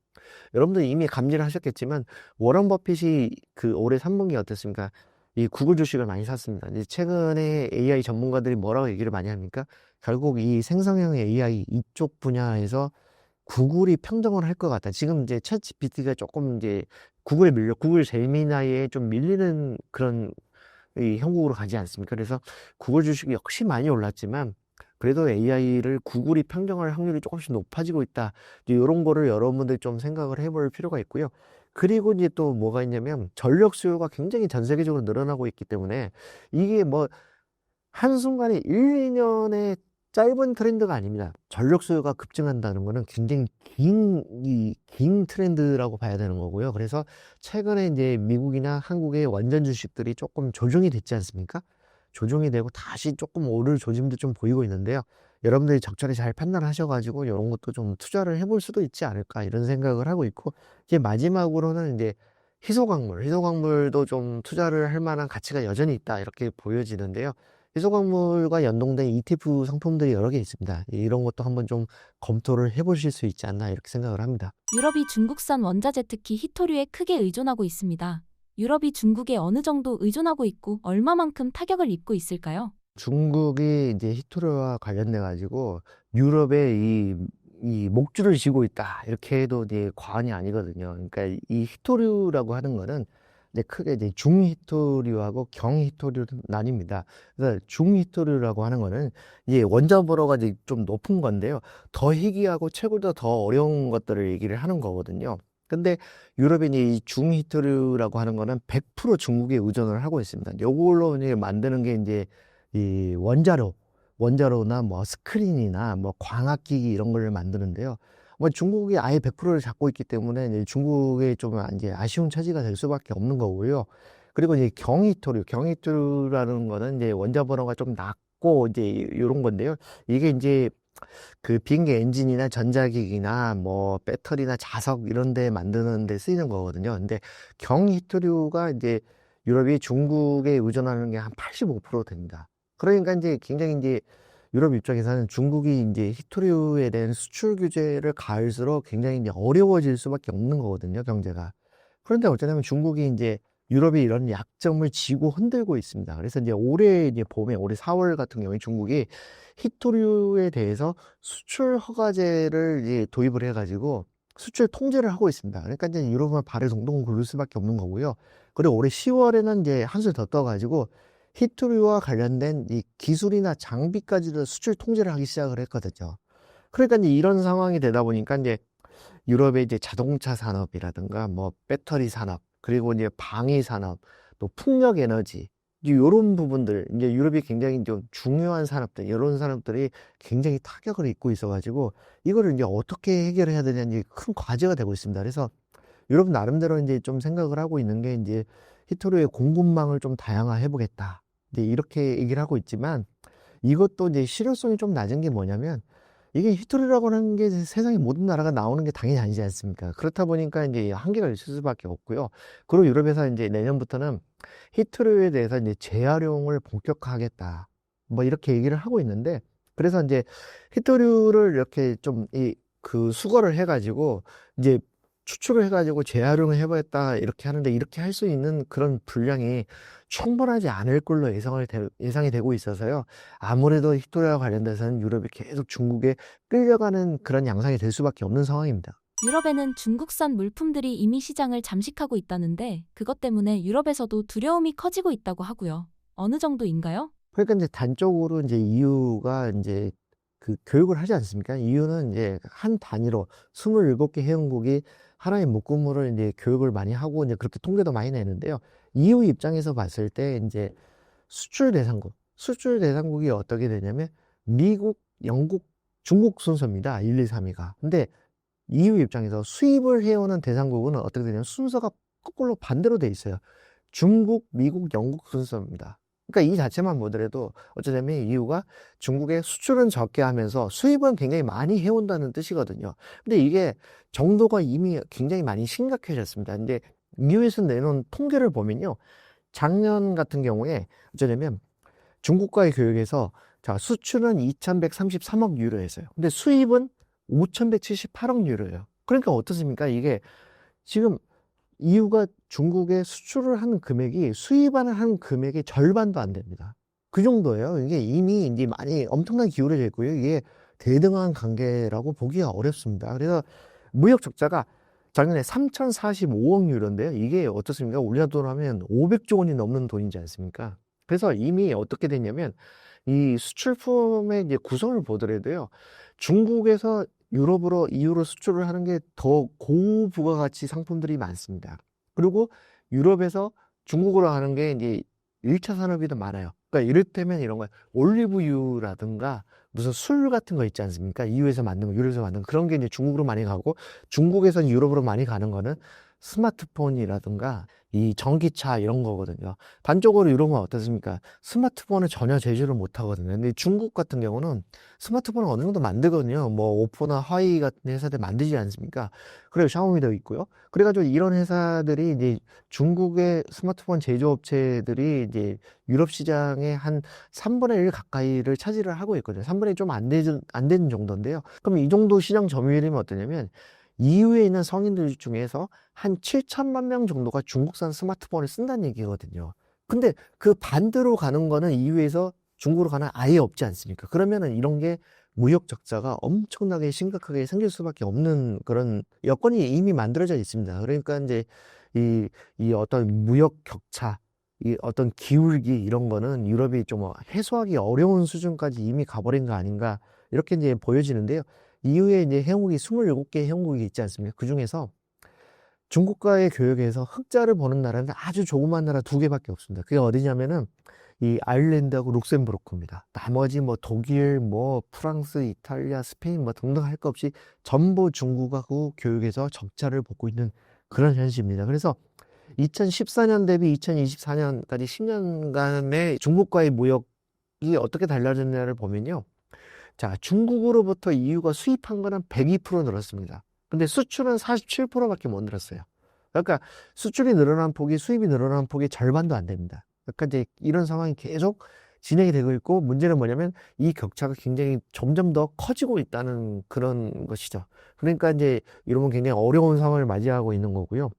여러분들 이미 감지를 하셨겠지만 워런 버핏이 그 올해 3분기 어땠습니까? 이 구글 주식을 많이 샀습니다. 이제 최근에 AI 전문가들이 뭐라고 얘기를 많이 합니까? 결국 이 생성형 AI 이쪽 분야에서 구글이 평정을 할 것 같다. 지금 이제 챗 GPT가 조금 이제 구글 제미나이에 좀 밀리는 그런 이 형국으로 가지 않습니까? 그래서 구글 주식이 역시 많이 올랐지만 그래도 AI를 구글이 평정할 확률이 조금씩 높아지고 있다. 이런 거를 여러분들이 좀 생각을 해볼 필요가 있고요. 그리고 이제 또 뭐가 있냐면 전력 수요가 굉장히 전 세계적으로 늘어나고 있기 때문에 이게 뭐 한순간에 1, 2년의 짧은 트렌드가 아닙니다. 전력 수요가 급증한다는 거는 굉장히 긴 트렌드라고 봐야 되는 거고요. 그래서 최근에 이제 미국이나 한국의 원전 주식들이 조금 조정이 됐지 않습니까? 조정이 되고 다시 조금 오를 조짐도 좀 보이고 있는데요. 여러분들이 적절히 잘 판단하셔가지고 이런 것도 좀 투자를 해볼 수도 있지 않을까 이런 생각을 하고 있고, 이제 마지막으로는 이제 희소광물도 좀 투자를 할 만한 가치가 여전히 있다 이렇게 보여지는데요. 희소광물과 연동된 ETF 상품들이 여러 개 있습니다. 이런 것도 한번 좀 검토를 해보실 수 있지 않나 이렇게 생각을 합니다. 유럽이 중국산 원자재 특히 히토류에 크게 의존하고 있습니다. 유럽이 중국에 어느 정도 의존하고 있고 얼마만큼 타격을 입고 있을까요? 중국이 이제 히토류와 관련돼 가지고 유럽에 이 목줄을 쥐고 있다 이렇게 해도 이제 과언이 아니거든요. 그러니까 이 히토류라고 하는 거는 이제 크게 이제 중히토류하고 경히토류 나뉩니다. 그래서 중히토류라고 하는 거는 이제 원자 보로가 이제 좀 높은 건데요. 더 희귀하고 채굴도 더 어려운 것들을 얘기를 하는 거거든요. 근데 유럽이 이제 이 중히토류라고 하는 거는 100% 중국에 의존을 하고 있습니다. 요걸로 이제 만드는 게 이제 이 원자로나 뭐 스크린이나 뭐 광학기기 이런 걸 만드는데요. 뭐 중국이 아예 100%를 잡고 있기 때문에 이제 중국에 좀 이제 아쉬운 처지가 될 수밖에 없는 거고요. 그리고 이제 경히토류라는 거는 이제 원자 번호가 좀 낮고 이제 이런 건데요. 이게 이제 그 비행기 엔진이나 전자기기나 뭐 배터리나 자석 이런 데 만드는 데 쓰이는 거거든요. 근데 경히토류가 이제 유럽이 중국에 의존하는 게 한 85% 됩니다. 그러니까 이제 굉장히 이제 유럽 입장에서는 중국이 이제 히토류에 대한 수출 규제를 가할수록 굉장히 이제 어려워질 수밖에 없는 거거든요, 경제가. 그런데 어쩌냐면 중국이 이제 유럽이 이런 약점을 쥐고 흔들고 있습니다. 그래서 이제 올해 이제 봄에 올해 4월 같은 경우에 중국이 히토류에 대해서 수출 허가제를 이제 도입을 해가지고 수출 통제를 하고 있습니다. 그러니까 이제 유럽은 발을 동동 굴릴 수밖에 없는 거고요. 그리고 올해 10월에는 이제 한술 더 떠가지고 히토류와 관련된 이 기술이나 장비까지도 수출 통제를 하기 시작을 했거든요. 그러니까 이제 이런 상황이 되다 보니까 이제 유럽의 이제 자동차 산업이라든가 뭐 배터리 산업, 그리고 이제 방위 산업, 또 풍력 에너지, 이제 요런 부분들, 이제 유럽이 굉장히 좀 중요한 산업들, 이런 산업들이 굉장히 타격을 입고 있어가지고 이거를 이제 어떻게 해결해야 되냐는 큰 과제가 되고 있습니다. 그래서 유럽 나름대로 이제 좀 생각을 하고 있는 게 이제 히토류의 공급망을 좀 다양화해 보겠다. 이제 이렇게 얘기를 하고 있지만 이것도 이제 실효성이 좀 낮은 게 뭐냐면 이게 히토류라고 하는 게 세상의 모든 나라가 나오는 게 당연히 아니지 않습니까? 그렇다 보니까 이제 한계가 있을 수밖에 없고요. 그리고 유럽에서 이제 내년부터는 히토류에 대해서 이제 재활용을 본격화하겠다. 뭐 이렇게 얘기를 하고 있는데 그래서 이제 히토류를 이렇게 좀 그 수거를 해가지고 이제 추출을 해가지고 재활용을 해보겠다 이렇게 하는데 이렇게 할 수 있는 그런 분량이 충분하지 않을 걸로 예상이 되고 있어서요. 아무래도 히토리와 관련돼서는 유럽이 계속 중국에 끌려가는 그런 양상이 될 수밖에 없는 상황입니다. 유럽에는 중국산 물품들이 이미 시장을 잠식하고 있다는데 그것 때문에 유럽에서도 두려움이 커지고 있다고 하고요. 어느 정도인가요? 그러니까 이제 단적으로 이제 EU가 이제 그 교육을 하지 않습니까? EU는 이제 한 단위로 27개 회원국이 하나의 묶음으로 이제 교육을 많이 하고 이제 그렇게 통계도 많이 내는데요. EU 입장에서 봤을 때 이제 수출 대상국이 어떻게 되냐면 미국, 영국, 중국 순서입니다. 1, 2, 3위가. 근데 EU 입장에서 수입을 해오는 대상국은 어떻게 되냐면 순서가 거꾸로 반대로 돼 있어요. 중국, 미국, 영국 순서입니다. 그러니까 이 자체만 보더라도 어쩌냐면 이유가 중국의 수출은 적게 하면서 수입은 굉장히 많이 해온다는 뜻이거든요. 근데 이게 정도가 이미 굉장히 많이 심각해졌습니다. 근데 EU에서 내놓은 통계를 보면요. 작년 같은 경우에 어쩌냐면 중국과의 교역에서 자, 수출은 2,133억 유로였어요. 근데 수입은 5,178억 유로예요. 그러니까 어떻습니까? 이게 지금 이유가 중국에 수출을 한 금액이 수입을 한 금액의 절반도 안 됩니다. 그 정도예요. 이게 이미 이제 많이 엄청나게 기울어져 있고요. 이게 대등한 관계라고 보기가 어렵습니다. 그래서 무역 적자가 작년에 3,045억 유로인데요. 이게 어떻습니까? 우리나라 돈으로 하면 500조 원이 넘는 돈이지 않습니까? 그래서 이미 어떻게 됐냐면 이 수출품의 이제 구성을 보더라도요. 중국에서 유럽으로 EU로 수출을 하는 게 더 고부가가치 상품들이 많습니다. 그리고 유럽에서 중국으로 하는 게 이제 1차 산업이 더 많아요. 그러니까 이를테면 이런 거예요. 올리브유라든가 무슨 술 같은 거 있지 않습니까? EU에서 만든 거, 유럽에서 만든 거. 그런 게 이제 중국으로 많이 가고 중국에서 유럽으로 많이 가는 거는 스마트폰이라든가 이 전기차 이런 거거든요. 반쪽으로 유럽은 어떻습니까? 스마트폰을 전혀 제조를 못 하거든요. 근데 중국 같은 경우는 스마트폰을 어느 정도 만들거든요. 뭐 오포나 화웨이 같은 회사들 만들지 않습니까? 그리고 샤오미도 있고요. 그래가지고 이런 회사들이 이제 중국의 스마트폰 제조업체들이 이제 유럽 시장의 한 3분의 1 가까이를 차지를 하고 있거든요. 3분의 1 좀 안 되는 정도인데요. 그럼 이 정도 시장 점유율이면 어떠냐면 EU에 있는 성인들 중에서 한 7천만 명 정도가 중국산 스마트폰을 쓴다는 얘기거든요. 근데 그 반대로 가는 거는 EU에서 중국으로 가는 아예 없지 않습니까? 그러면은 이런 게 무역 적자가 엄청나게 심각하게 생길 수밖에 없는 그런 여건이 이미 만들어져 있습니다. 그러니까 이제 이 어떤 무역 격차, 이 어떤 기울기 이런 거는 유럽이 좀 해소하기 어려운 수준까지 이미 가버린 거 아닌가 이렇게 이제 보여지는데요. 이후에 이제 회원국이 27개 회원국이 있지 않습니까? 그 중에서 중국과의 교역에서 흑자를 보는 나라는 아주 조그만 나라 2개밖에 없습니다. 그게 어디냐면은 이 아일랜드하고 룩셈부르크입니다. 나머지 뭐 독일, 뭐 프랑스, 이탈리아, 스페인 뭐 등등 할 것 없이 전부 중국하고 교역에서 적자를 보고 있는 그런 현실입니다. 그래서 2014년 대비 2024년까지 10년간의 중국과의 무역이 어떻게 달라졌냐를 보면요. 자, 중국으로부터 EU가 수입한 거는 102% 늘었습니다. 근데 수출은 47%밖에 못 늘었어요. 그러니까 수출이 늘어난 폭이 수입이 늘어난 폭의 절반도 안 됩니다. 그러니까 이제 이런 상황이 계속 진행이 되고 있고, 문제는 뭐냐면 이 격차가 굉장히 점점 더 커지고 있다는 그런 것이죠. 그러니까 이제 이러면 굉장히 어려운 상황을 맞이하고 있는 거고요.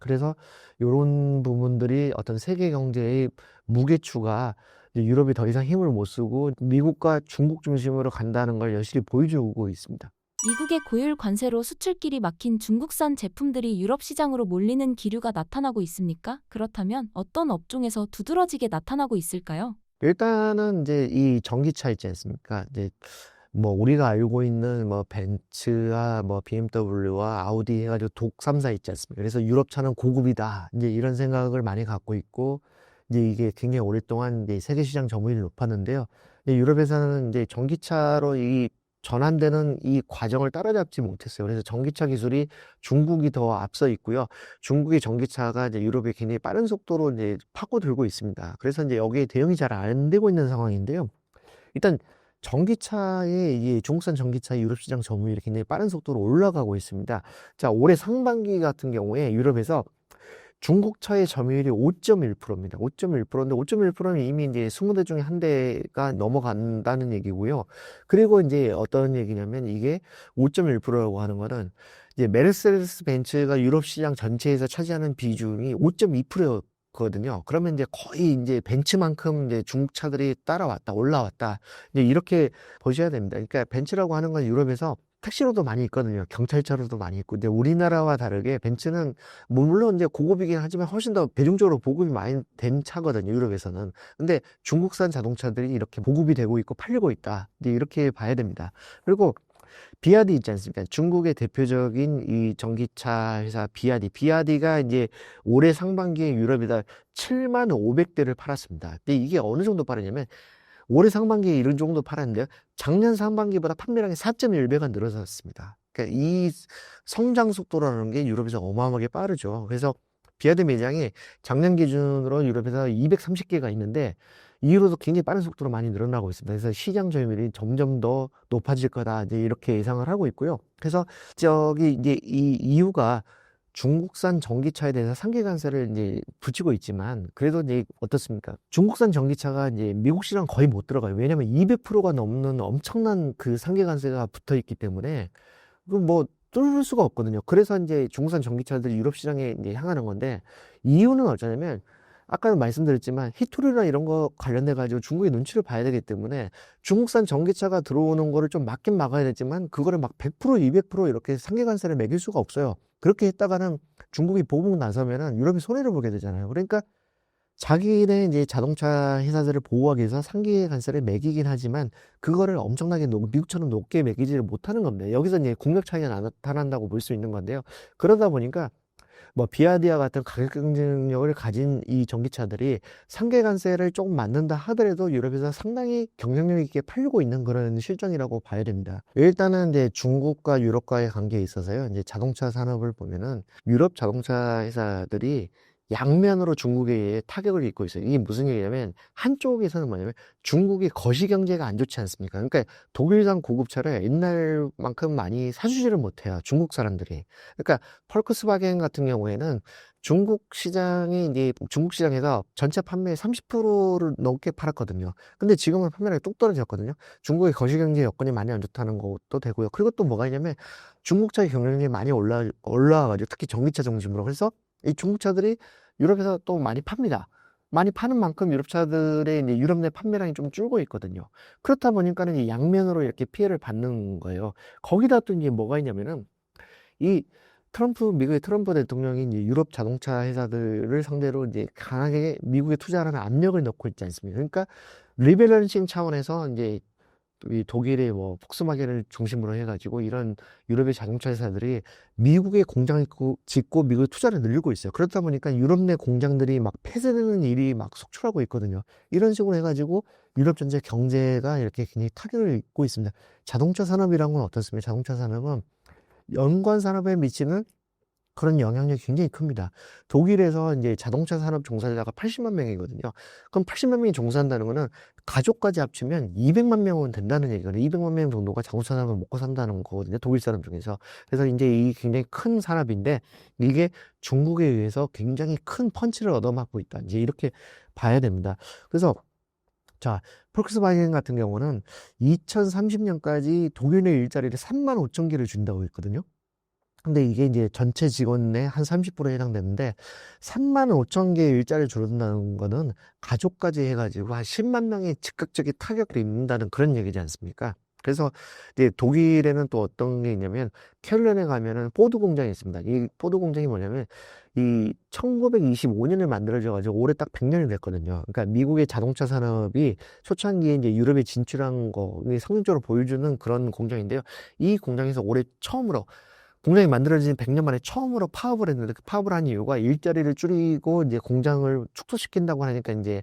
그래서 이런 부분들이 어떤 세계 경제의 무게추가 이제 유럽이 더 이상 힘을 못 쓰고 미국과 중국 중심으로 간다는 걸 여실히 보여주고 있습니다. 미국의 고율 관세로 수출길이 막힌 중국산 제품들이 유럽 시장으로 몰리는 기류가 나타나고 있습니까? 그렇다면 어떤 업종에서 두드러지게 나타나고 있을까요? 일단은 이제 이 전기차 있지 않습니까? 이제 뭐 우리가 알고 있는 뭐 벤츠와 뭐 BMW와 아우디 해가지고 독 3사 있지 않습니까? 그래서 유럽 차는 고급이다. 이제 이런 생각을 많이 갖고 있고, 이제 이게 굉장히 오랫동안 이제 세계 시장 점유율이 높았는데요. 이제 유럽에서는 이제 전기차로 이 전환되는 이 과정을 따라잡지 못했어요. 그래서 전기차 기술이 중국이 더 앞서 있고요. 중국의 전기차가 이제 유럽에 굉장히 빠른 속도로 이제 파고들고 있습니다. 그래서 이제 여기에 대응이 잘 안 되고 있는 상황인데요. 일단 전기차의 이 중국산 전기차의 유럽 시장 점유율이 굉장히 빠른 속도로 올라가고 있습니다. 자, 올해 상반기 같은 경우에 유럽에서 중국 차의 점유율이 5.1%입니다. 5.1%인데 5.1%는 이미 이제 20대 중에 한 대가 넘어간다는 얘기고요. 그리고 이제 어떤 얘기냐면 이게 5.1%라고 하는 거는 이제 메르세데스 벤츠가 유럽 시장 전체에서 차지하는 비중이 5.2%거든요. 그러면 이제 거의 이제 벤츠만큼 이제 중국 차들이 따라왔다, 올라왔다. 이제 이렇게 보셔야 됩니다. 그러니까 벤츠라고 하는 건 유럽에서 택시로도 많이 있거든요. 경찰차로도 많이 있고. 근데 우리나라와 다르게 벤츠는 뭐 물론 이제 고급이긴 하지만 훨씬 더 대중적으로 보급이 많이 된 차거든요. 유럽에서는. 근데 중국산 자동차들이 이렇게 보급이 되고 있고 팔리고 있다. 이제 이렇게 봐야 됩니다. 그리고 비아디 있지 않습니까? 중국의 대표적인 이 전기차 회사 비아디. 비아디가 이제 올해 상반기에 유럽에다 7만 500대를 팔았습니다. 근데 이게 어느 정도 팔았냐면 올해 상반기에 이런 정도 팔았는데요. 작년 상반기보다 판매량이 4.1배가 늘어났습니다. 그러니까 이 성장 속도라는 게 유럽에서 어마어마하게 빠르죠. 그래서 비아드 매장이 작년 기준으로 유럽에서 230개가 있는데 이후로도 굉장히 빠른 속도로 많이 늘어나고 있습니다. 그래서 시장 점유율이 점점 더 높아질 거다. 이제 이렇게 예상을 하고 있고요. 그래서 저기 이제 이 이유가 중국산 전기차에 대해서 상계 관세를 이제 붙이고 있지만 그래도 이제 어떻습니까? 중국산 전기차가 이제 미국 시장 거의 못 들어가요. 왜냐하면 200%가 넘는 엄청난 그 상계 관세가 붙어 있기 때문에 그 뭐 뚫을 수가 없거든요. 그래서 이제 중국산 전기차들이 유럽 시장에 이제 향하는 건데 이유는 어쩌냐면 아까도 말씀드렸지만 히토류나 이런 거 관련돼 가지고 중국의 눈치를 봐야 되기 때문에 중국산 전기차가 들어오는 거를 좀 막긴 막아야 되지만 그거를 막 100%, 200% 이렇게 상계 관세를 매길 수가 없어요. 그렇게 했다가는 중국이 보복 나서면은 유럽이 손해를 보게 되잖아요. 그러니까 자기네 이제 자동차 회사들을 보호하기 위해서 상계 관세를 매기긴 하지만 그거를 엄청나게 미국처럼 높게 매기지를 못하는 겁니다. 여기서 이제 국력 차이가 나타난다고 볼 수 있는 건데요. 그러다 보니까 뭐 비아디아 같은 가격 경쟁력을 가진 이 전기차들이 상계 관세를 조금 맞는다 하더라도 유럽에서 상당히 경쟁력 있게 팔리고 있는 그런 실정이라고 봐야 됩니다. 일단은 이제 중국과 유럽과의 관계에 있어서요. 이제 자동차 산업을 보면은 유럽 자동차 회사들이 양면으로 중국에 타격을 입고 있어요. 이게 무슨 얘기냐면 한쪽에서는 뭐냐면 중국이 거시 경제가 안 좋지 않습니까? 그러니까 독일산 고급차를 옛날만큼 많이 사주지를 못해요. 중국 사람들이. 그러니까 펄크스바겐 같은 경우에는 중국 시장이 이제 중국 시장에서 전체 판매의 30%를 넘게 팔았거든요. 근데 지금은 판매량이 뚝 떨어졌거든요. 중국의 거시 경제 여건이 많이 안 좋다는 것도 되고요. 그리고 또 뭐가 있냐면 중국차의 경쟁력이 많이 올라와가지고 특히 전기차 중심으로 그래서 이 중국차들이 유럽에서 또 많이 팝니다. 많이 파는 만큼 유럽 차들의 이제 유럽 내 판매량이 좀 줄고 있거든요. 그렇다 보니까는 이 양면으로 이렇게 피해를 받는 거예요. 거기다 또 이제 뭐가 있냐면은 이 미국의 트럼프 대통령이 이제 유럽 자동차 회사들을 상대로 이제 강하게 미국에 투자하는 압력을 넣고 있지 않습니까? 그러니까 리밸런싱 차원에서 이제 이 독일의 뭐 폭스바겐을 중심으로 해가지고 이런 유럽의 자동차 회사들이 미국에 공장을 짓고 미국에 투자를 늘리고 있어요. 그렇다 보니까 유럽 내 공장들이 막 폐쇄되는 일이 막 속출하고 있거든요. 이런 식으로 해가지고 유럽 전체 경제가 이렇게 굉장히 타격을 입고 있습니다. 자동차 산업이란 건 어떻습니까? 자동차 산업은 연관 산업에 미치는 그런 영향력이 굉장히 큽니다. 독일에서 이제 자동차 산업 종사자가 80만 명이거든요. 그럼 80만 명이 종사한다는 거는 가족까지 합치면 200만 명은 된다는 얘기거든요. 200만 명 정도가 자동차 산업을 먹고 산다는 거거든요. 독일 사람 중에서. 그래서 이제 이 굉장히 큰 산업인데 이게 중국에 의해서 굉장히 큰 펀치를 얻어맞고 있다. 이제 이렇게 봐야 됩니다. 그래서 자, 폴크스바겐 같은 경우는 2030년까지 독일 내 일자리를 3만 5천 개를 준다고 했거든요. 근데 이게 이제 전체 직원의 한 30%에 해당되는데 3만 5천 개의 일자리를 줄여준다는 거는 가족까지 해가지고 한 10만 명의 즉각적인 타격을 입는다는 그런 얘기지 않습니까? 그래서 이제 독일에는 또 어떤 게 있냐면 켈른에 가면은 포드 공장이 있습니다. 이 포드 공장이 뭐냐면 이 1925년에 만들어져가지고 올해 딱 100년이 됐거든요. 그러니까 미국의 자동차 산업이 초창기에 이제 유럽에 진출한 거 성공적으로 보여주는 그런 공장인데요. 이 공장에서 올해 처음으로 공장이 만들어진 100년 만에 처음으로 파업을 했는데 그 파업을 한 이유가 일자리를 줄이고 이제 공장을 축소시킨다고 하니까 이제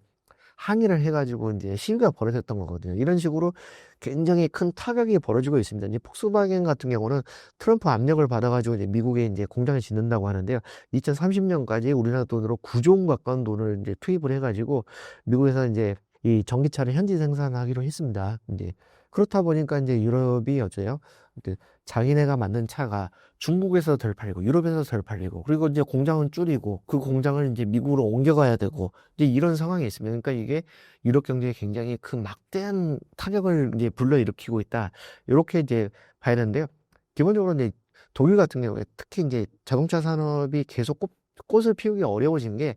항의를 해가지고 이제 시위가 벌어졌던 거거든요. 이런 식으로 굉장히 큰 타격이 벌어지고 있습니다. 이제 폭스바겐 같은 경우는 트럼프 압력을 받아가지고 이제 미국에 이제 공장을 짓는다고 하는데요. 2030년까지 우리나라 돈으로 9조 원 가까운 돈을 이제 투입을 해가지고 미국에서 이제 이 전기차를 현지 생산하기로 했습니다. 이제 그렇다 보니까 이제 유럽이 어째요? 그 자기네가 만든 차가 중국에서 덜 팔리고 유럽에서 덜 팔리고 그리고 이제 공장은 줄이고 그 공장을 이제 미국으로 옮겨가야 되고 이제 이런 상황이 있습니다. 그러니까 이게 유럽 경제에 굉장히 큰 막대한 타격을 이제 불러일으키고 있다. 이렇게 이제 봐야 되는데요. 기본적으로 이제 독일 같은 경우에 특히 이제 자동차 산업이 계속 꽃을 피우기 어려워진 게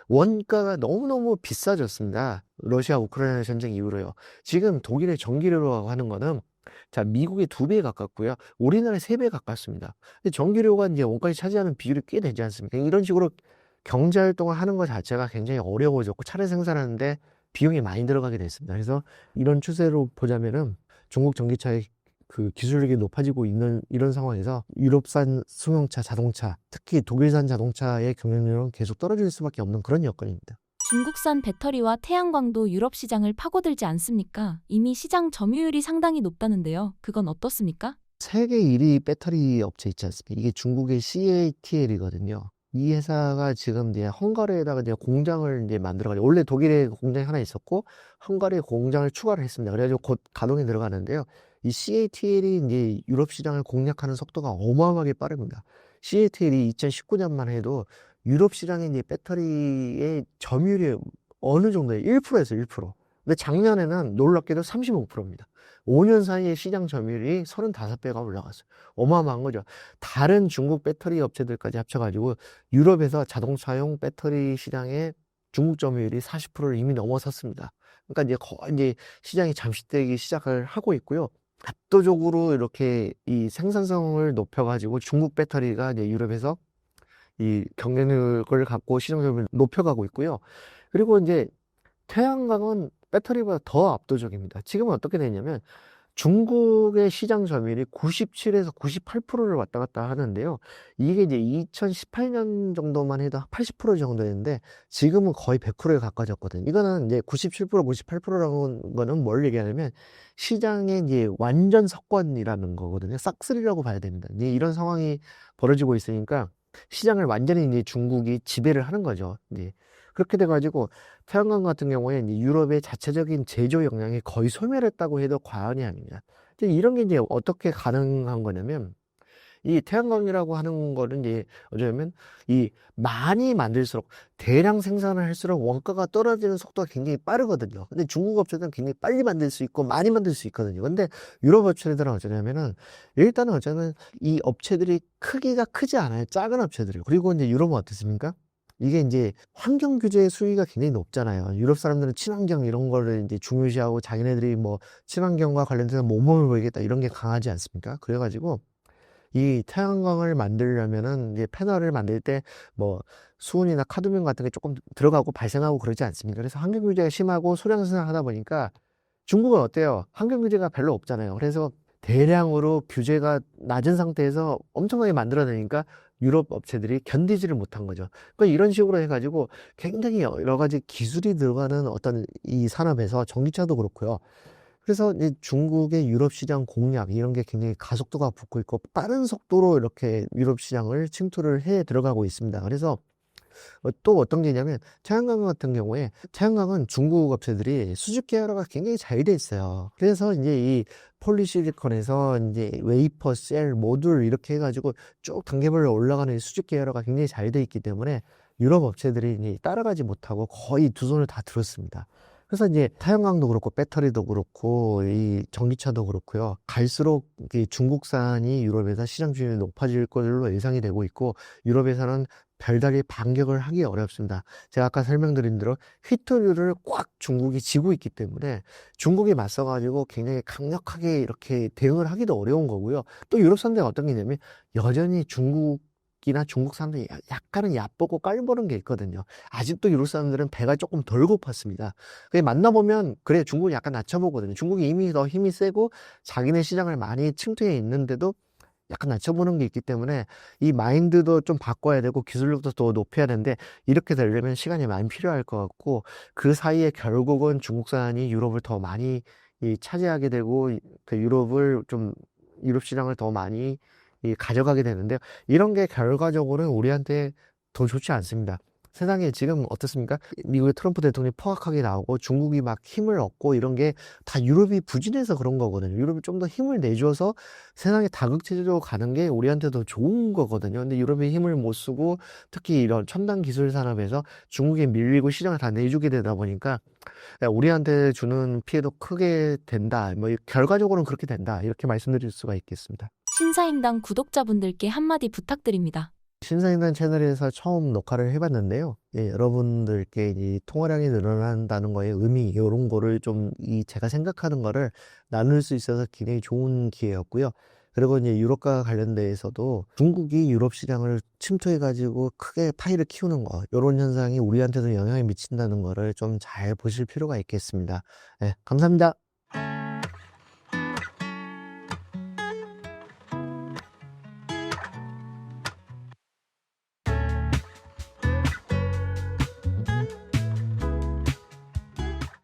원가가 너무너무 비싸졌습니다. 러시아 우크라이나 전쟁 이후로요. 지금 독일의 전기료라고 하는 거는 자, 미국의 2배 가깝고요. 우리나라의 3배 가깝습니다. 근데 전기료가 이제 원가에 차지하는 비율이 꽤 되지 않습니까? 이런 식으로 경제 활동을 하는 것 자체가 굉장히 어려워졌고 차를 생산하는데 비용이 많이 들어가게 됐습니다. 그래서 이런 추세로 보자면은 중국 전기차의 그 기술력이 높아지고 있는 이런 상황에서 유럽산 승용차 자동차, 특히 독일산 자동차의 경쟁력은 계속 떨어질 수밖에 없는 그런 여건입니다. 중국산 배터리와 태양광도 유럽 시장을 파고들지 않습니까? 이미 시장 점유율이 상당히 높다는데요. 그건 어떻습니까? 세계 1위 배터리 업체 있지 않습니까? 이게 중국의 CATL이거든요. 이 회사가 지금 이제 헝가리에다가 이제 공장을 이제 만들어가지고, 원래 독일에 공장이 하나 있었고, 헝가리에 공장을 추가를 했습니다. 그래가지고 곧 가동이 들어가는데요. 이 CATL이 이제 유럽 시장을 공략하는 속도가 어마어마하게 빠릅니다. CATL이 2019년만 해도 유럽 시장의 이제 배터리의 점유율이 어느 정도예요? 1%에서 1%. 근데 작년에는 놀랍게도 35%입니다. 5년 사이에 시장 점유율이 35배가 올라갔어요. 어마어마한 거죠. 다른 중국 배터리 업체들까지 합쳐가지고 유럽에서 자동차용 배터리 시장의 중국 점유율이 40%를 이미 넘어섰습니다. 그러니까 이제 거의 이제 시장이 잠식되기 시작을 하고 있고요. 압도적으로 이렇게 이 생산성을 높여가지고 중국 배터리가 이제 유럽에서 이 경쟁력을 갖고 시장 점유율을 높여가고 있고요. 그리고 이제 태양광은 배터리보다 더 압도적입니다. 지금은 어떻게 되냐면 중국의 시장 점유율이 97에서 98%를 왔다 갔다 하는데요. 이게 이제 2018년 정도만 해도 80% 정도였는데 지금은 거의 100%에 가까워졌거든요. 이거는 이제 97%, 98%라는 거는 뭘 얘기하냐면 시장의 이제 완전 석권이라는 거거든요. 싹쓸이라고 봐야 됩니다. 이제 이런 상황이 벌어지고 있으니까 시장을 완전히 이제 중국이 지배를 하는 거죠. 이제 그렇게 돼가지고 태양광 같은 경우에 이제 유럽의 자체적인 제조 역량이 거의 소멸했다고 해도 과언이 아닙니다. 이제 이런 게 이제 어떻게 가능한 거냐면 이 태양광이라고 하는 거는 이제 어쩌면 이 많이 만들수록 대량 생산을 할수록 원가가 떨어지는 속도가 굉장히 빠르거든요. 근데 중국 업체들은 굉장히 빨리 만들 수 있고 많이 만들 수 있거든요. 근데 유럽 업체들은 어쩌냐면은 일단은 어쩌면 이 업체들이 크기가 크지 않아요. 작은 업체들이요. 그리고 이제 유럽은 어떻습니까? 이게 이제 환경 규제의 수위가 굉장히 높잖아요. 유럽 사람들은 친환경 이런 거를 이제 중요시하고 자기네들이 뭐 친환경과 관련돼서 모범을 보이겠다 이런 게 강하지 않습니까? 그래가지고 이 태양광을 만들려면은 이제 패널을 만들 때 뭐 수은이나 카드뮴 같은 게 조금 들어가고 발생하고 그러지 않습니까? 그래서 환경 규제가 심하고 소량 생산하다 보니까 중국은 어때요? 환경 규제가 별로 없잖아요. 그래서 대량으로 규제가 낮은 상태에서 엄청나게 만들어내니까 유럽 업체들이 견디지를 못한 거죠. 그러니까 이런 식으로 해가지고 굉장히 여러 가지 기술이 들어가는 어떤 이 산업에서 전기차도 그렇고요. 그래서 이 중국의 유럽 시장 공략 이런 게 굉장히 가속도가 붙고 있고 빠른 속도로 이렇게 유럽 시장을 침투를 해 들어가고 있습니다. 그래서 또 어떤 게 있냐면 태양광 같은 경우에 태양광은 중국 업체들이 수직 계열화가 굉장히 잘 돼 있어요. 그래서 이제 이 폴리실리콘에서 이제 웨이퍼, 셀, 모듈 이렇게 해가지고 쭉 단계별로 올라가는 이 수직 계열화가 굉장히 잘 돼 있기 때문에 유럽 업체들이 이제 따라가지 못하고 거의 두 손을 다 들었습니다. 그래서 이제 태양광도 그렇고 배터리도 그렇고 이 전기차도 그렇고요. 갈수록 이 중국산이 유럽에서 시장 점유율이 높아질 걸로 예상이 되고 있고 유럽에서는 별다리 반격을 하기 어렵습니다. 제가 아까 설명드린 대로 휘토류를 꽉 중국이 쥐고 있기 때문에 중국이 맞서가지고 굉장히 강력하게 이렇게 대응을 하기도 어려운 거고요. 또 유럽 사람들이 어떤 게 있냐면 여전히 중국이나 중국 사람들이 약간은 얕보고 깔보는 게 있거든요. 아직도 유럽 사람들은 배가 조금 덜 고팠습니다. 그게 만나보면 그래 중국이 약간 낮춰보거든요. 중국이 이미 더 힘이 세고 자기네 시장을 많이 침투해 있는데도 약간 낮춰보는 게 있기 때문에 이 마인드도 좀 바꿔야 되고 기술력도 더 높여야 되는데 이렇게 되려면 시간이 많이 필요할 것 같고 그 사이에 결국은 중국산이 유럽을 더 많이 차지하게 되고 그 유럽 시장을 더 많이 가져가게 되는데요. 이런 게 결과적으로는 우리한테 더 좋지 않습니다. 세상에 지금 어떻습니까? 미국의 트럼프 대통령이 포악하게 나오고 중국이 막 힘을 얻고 이런 게 다 유럽이 부진해서 그런 거거든요. 유럽이 좀 더 힘을 내줘서 세상에 다국체제로 가는 게 우리한테 더 좋은 거거든요. 근데 유럽이 힘을 못 쓰고 특히 이런 첨단 기술 산업에서 중국에 밀리고 시장을 다 내주게 되다 보니까 우리한테 주는 피해도 크게 된다. 뭐 결과적으로는 그렇게 된다. 이렇게 말씀드릴 수가 있겠습니다. 신사임당 구독자분들께 한마디 부탁드립니다. 신사임당 채널에서 처음 녹화를 해봤는데요. 예, 여러분들께 이 통화량이 늘어난다는 거의 의미, 이런 거를 좀 제가 생각하는 거를 나눌 수 있어서 굉장히 좋은 기회였고요. 그리고 이제 유럽과 관련돼서도 중국이 유럽 시장을 침투해가지고 크게 파이를 키우는 거, 이런 현상이 우리한테도 영향을 미친다는 거를 좀 잘 보실 필요가 있겠습니다. 예, 감사합니다.